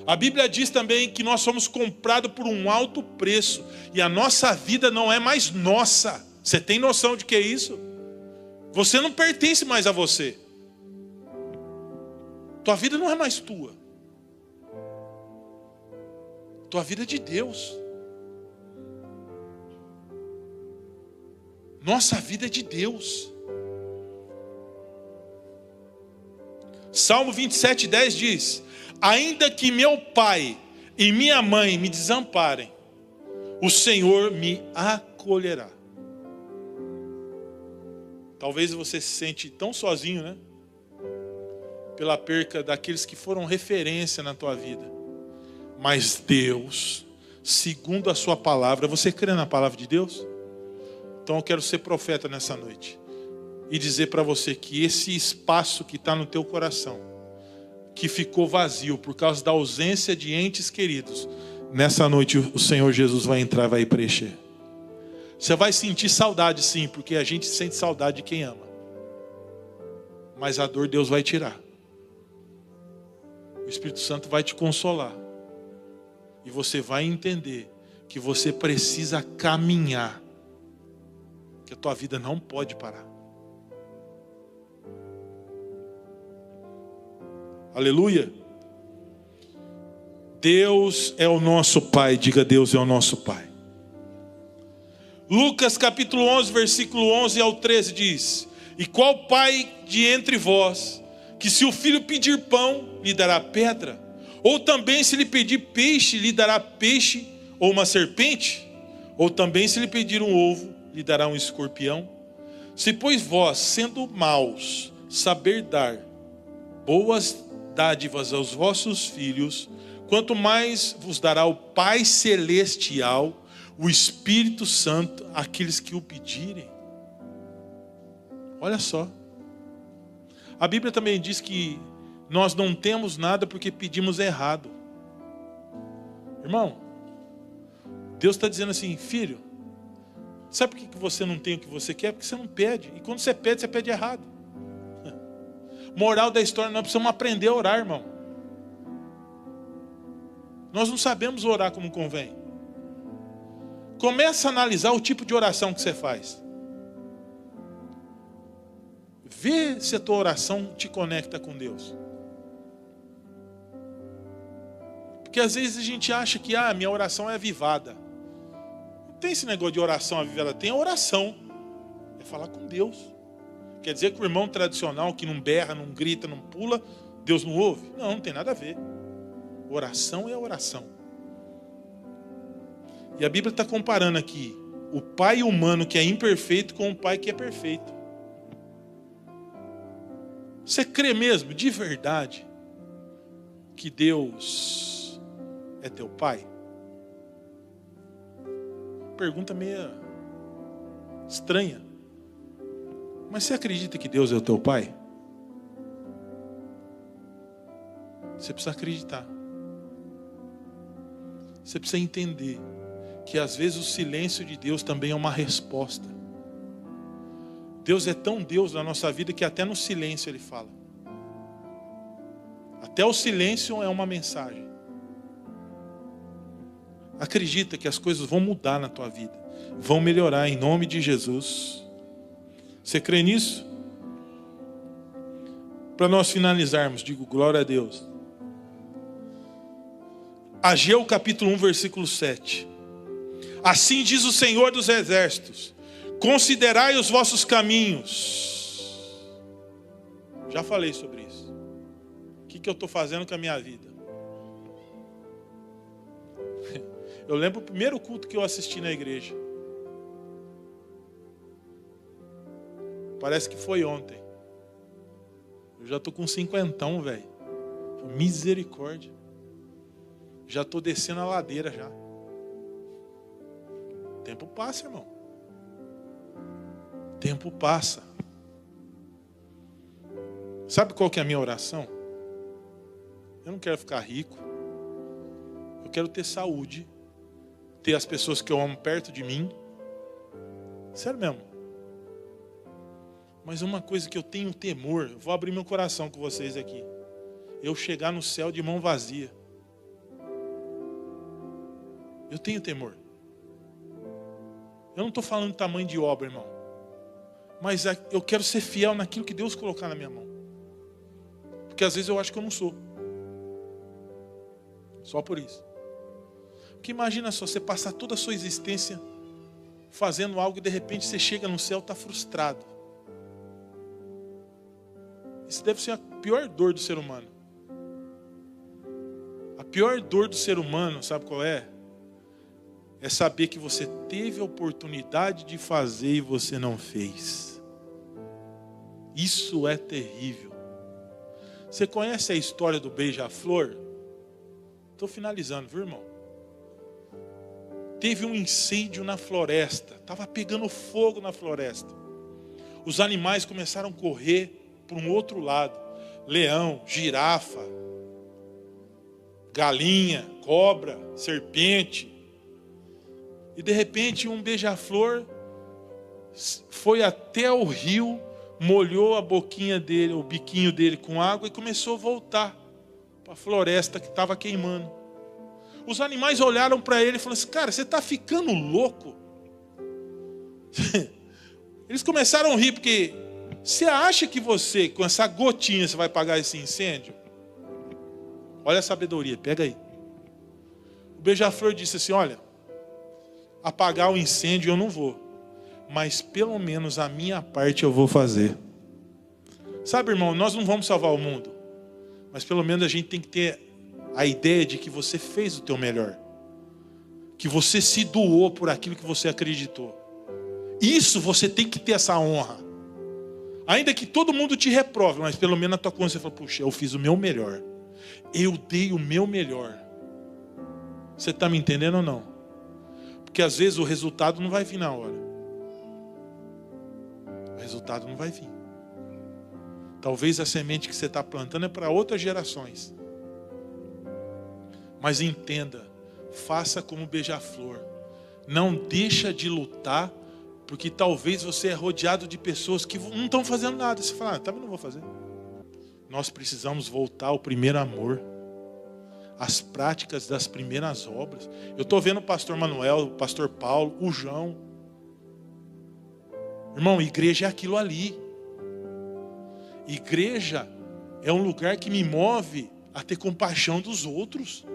A Bíblia diz também que nós somos comprados por um alto preço. E a nossa vida não é mais nossa. Você tem noção de que é isso? Você não pertence mais a você. Tua vida não é mais tua. tua vida é de Deus. Nossa vida é de Deus. Salmo 27:10 diz: ainda que meu pai e minha mãe me desamparem, o Senhor me acolherá. Talvez você se sente tão sozinho, né? Pela perca daqueles que foram referência na tua vida. Mas Deus, segundo a sua palavra, você crê na palavra de Deus? Então eu quero ser profeta nessa noite e dizer para você que esse espaço que está no teu coração, que ficou vazio por causa da ausência de entes queridos, nessa noite o Senhor Jesus vai entrar e vai preencher. Você vai sentir saudade, sim, porque a gente sente saudade de quem ama. Mas a dor Deus vai tirar. O Espírito Santo vai te consolar. E você vai entender que você precisa caminhar. Que a tua vida não pode parar. Aleluia. Deus é o nosso Pai. Diga: Deus é o nosso Pai. Lucas capítulo 11, versículo 11 ao 13 diz: e qual pai de entre vós, que se o filho pedir pão, lhe dará pedra? Ou também se lhe pedir peixe, lhe dará peixe ou uma serpente? Ou também se lhe pedir um ovo, lhe dará um escorpião? Se pois vós, sendo maus, saber dar boas dádivas aos vossos filhos, quanto mais vos dará o Pai Celestial, o Espírito Santo, àqueles que o pedirem. Olha só. A Bíblia também diz que nós não temos nada porque pedimos errado. Irmão, Deus está dizendo assim: filho, sabe por que você não tem o que você quer? Porque você não pede. E quando você pede errado. Moral da história: nós precisamos aprender a orar, irmão. Nós não sabemos orar como convém. Começa a analisar o tipo de oração que você faz. Vê se a tua oração te conecta com Deus. Porque às vezes a gente acha que minha oração é avivada. Não tem esse negócio de oração avivada. Tem a oração. É falar com Deus. Quer dizer que o irmão tradicional que não berra, não grita, não pula, Deus não ouve? Não, não tem nada a ver. Oração é oração. E a Bíblia está comparando aqui o pai humano que é imperfeito com o pai que é perfeito. Você crê mesmo, de verdade, que Deus é teu pai? Pergunta meio estranha. Mas você acredita que Deus é o teu pai? Você precisa acreditar. Você precisa entender que às vezes o silêncio de Deus também é uma resposta. Deus é tão Deus na nossa vida que até no silêncio Ele fala. Até o silêncio é uma mensagem. Acredita que as coisas vão mudar na tua vida. Vão melhorar em nome de Jesus. Você crê nisso? Para nós finalizarmos, digo glória a Deus. Ageu capítulo 1, versículo 7. Assim diz o Senhor dos Exércitos: considerai os vossos caminhos. Já falei sobre isso. O que eu estou fazendo com a minha vida? Eu lembro o primeiro culto que eu assisti na igreja. Parece que foi ontem. Eu já estou com 50, velho. Misericórdia. Já estou descendo a ladeira já. O tempo passa, irmão. O tempo passa. Sabe qual que é a minha oração? Eu não quero ficar rico. Eu quero ter saúde. Ter as pessoas que eu amo perto de mim. Sério mesmo. Mas uma coisa que eu tenho temor, eu vou abrir meu coração com vocês aqui. Eu chegar no céu de mão vazia. Eu tenho temor. Eu não estou falando de tamanho de obra, irmão. Mas eu quero ser fiel naquilo que Deus colocar na minha mão. Porque às vezes eu acho que eu não sou. Só por isso. Porque imagina só, você passar toda a sua existência fazendo algo e de repente você chega no céu e está frustrado. Isso deve ser a pior dor do ser humano. A pior dor do ser humano, sabe qual é? É saber que você teve a oportunidade de fazer e você não fez. Isso é terrível. Você conhece a história do beija-flor? Estou finalizando, viu, irmão? Teve um incêndio na floresta. Estava pegando fogo na floresta. Os animais começaram a correr para um outro lado. Leão, girafa, galinha, cobra, serpente. E de repente um beija-flor foi até o rio, molhou a boquinha dele, o biquinho dele com água e começou a voltar para a floresta que estava queimando. Os animais olharam para ele e falaram assim: cara, você está ficando louco? Eles começaram a rir, porque você acha que você, com essa gotinha, você vai apagar esse incêndio? Olha a sabedoria, pega aí. O beija-flor disse assim: olha, apagar o incêndio eu não vou, mas pelo menos a minha parte eu vou fazer. Sabe, irmão, nós não vamos salvar o mundo, mas pelo menos a gente tem que ter a ideia de que você fez o teu melhor, que você se doou por aquilo que você acreditou. Isso você tem que ter essa honra. Ainda que todo mundo te reprove, mas pelo menos na tua consciência você fala: puxa, eu fiz o meu melhor, eu dei o meu melhor. Você está me entendendo ou não? Porque às vezes o resultado não vai vir na hora. O resultado não vai vir. Talvez a semente que você está plantando é para outras gerações. Mas entenda, faça como beija-flor. Não deixa de lutar, porque talvez você é rodeado de pessoas que não estão fazendo nada. Você fala: também não vou fazer. Nós precisamos voltar ao primeiro amor, às práticas das primeiras obras. Eu estou vendo o pastor Manuel, o pastor Paulo, o João. Irmão, igreja é aquilo ali. Igreja é um lugar que me move a ter compaixão dos outros.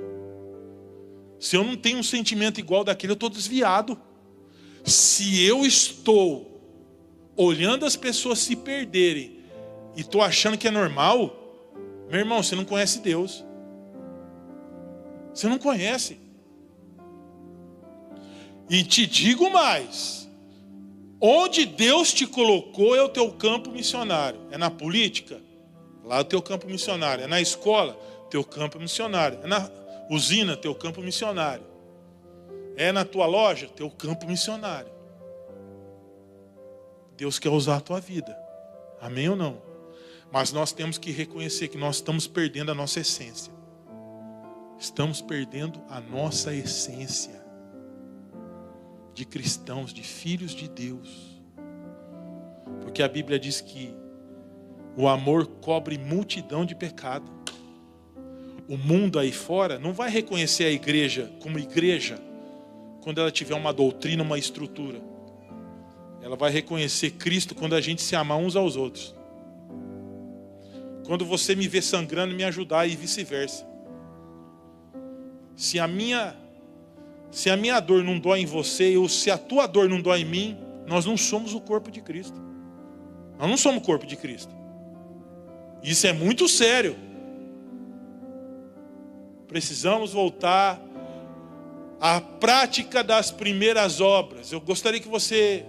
Se eu não tenho um sentimento igual daquele, eu estou desviado. Se eu estou olhando as pessoas se perderem e estou achando que é normal, meu irmão, você não conhece Deus. Você não conhece. E te digo mais: onde Deus te colocou é o teu campo missionário. É na política? Lá é o teu campo missionário. É na escola? Teu campo missionário. É na usina? Teu campo missionário. É na tua loja? Teu campo missionário. Deus quer usar a tua vida. Amém ou não? Mas nós temos que reconhecer que nós estamos perdendo a nossa essência. Estamos perdendo a nossa essência de cristãos, de filhos de Deus. Porque a Bíblia diz que o amor cobre multidão de pecado. O mundo aí fora não vai reconhecer a igreja como igreja quando ela tiver uma doutrina, uma estrutura. Ela vai reconhecer Cristo quando a gente se amar uns aos outros. Quando você me ver sangrando, me ajudar, e vice-versa. Se a minha dor não dói em você, ou se a tua dor não dói em mim, nós não somos o corpo de Cristo. Nós não somos o corpo de Cristo. Isso é muito sério. Precisamos voltar à prática das primeiras obras. Eu gostaria que você,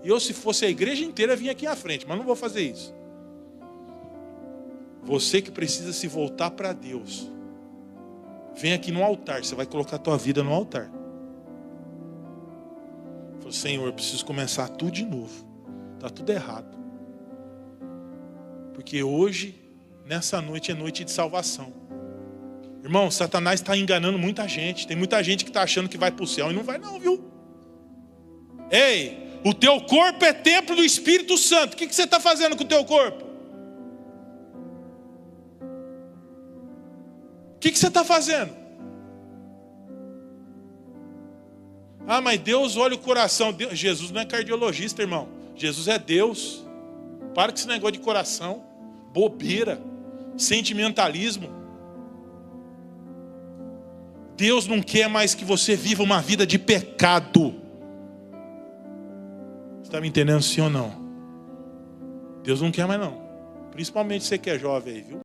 e eu, se fosse a igreja inteira, vinha aqui à frente, mas não vou fazer isso. Você que precisa se voltar para Deus, vem aqui no altar. Você vai colocar a tua vida no altar. Fala: Senhor, eu preciso começar tudo de novo. Está tudo errado. Porque hoje, nessa noite, é noite de salvação. Irmão, Satanás está enganando muita gente. Tem muita gente que está achando que vai para o céu e não vai não, viu? Ei, o teu corpo é templo do Espírito Santo. O que você está fazendo com o teu corpo? O que você está fazendo? Ah, mas Deus olha o coração. Jesus não é cardiologista, irmão. Jesus é Deus. Para com esse negócio de coração. Bobeira. Sentimentalismo. Deus não quer mais que você viva uma vida de pecado. Você está me entendendo, sim ou não? Deus não quer mais não. Principalmente você que é jovem aí, viu?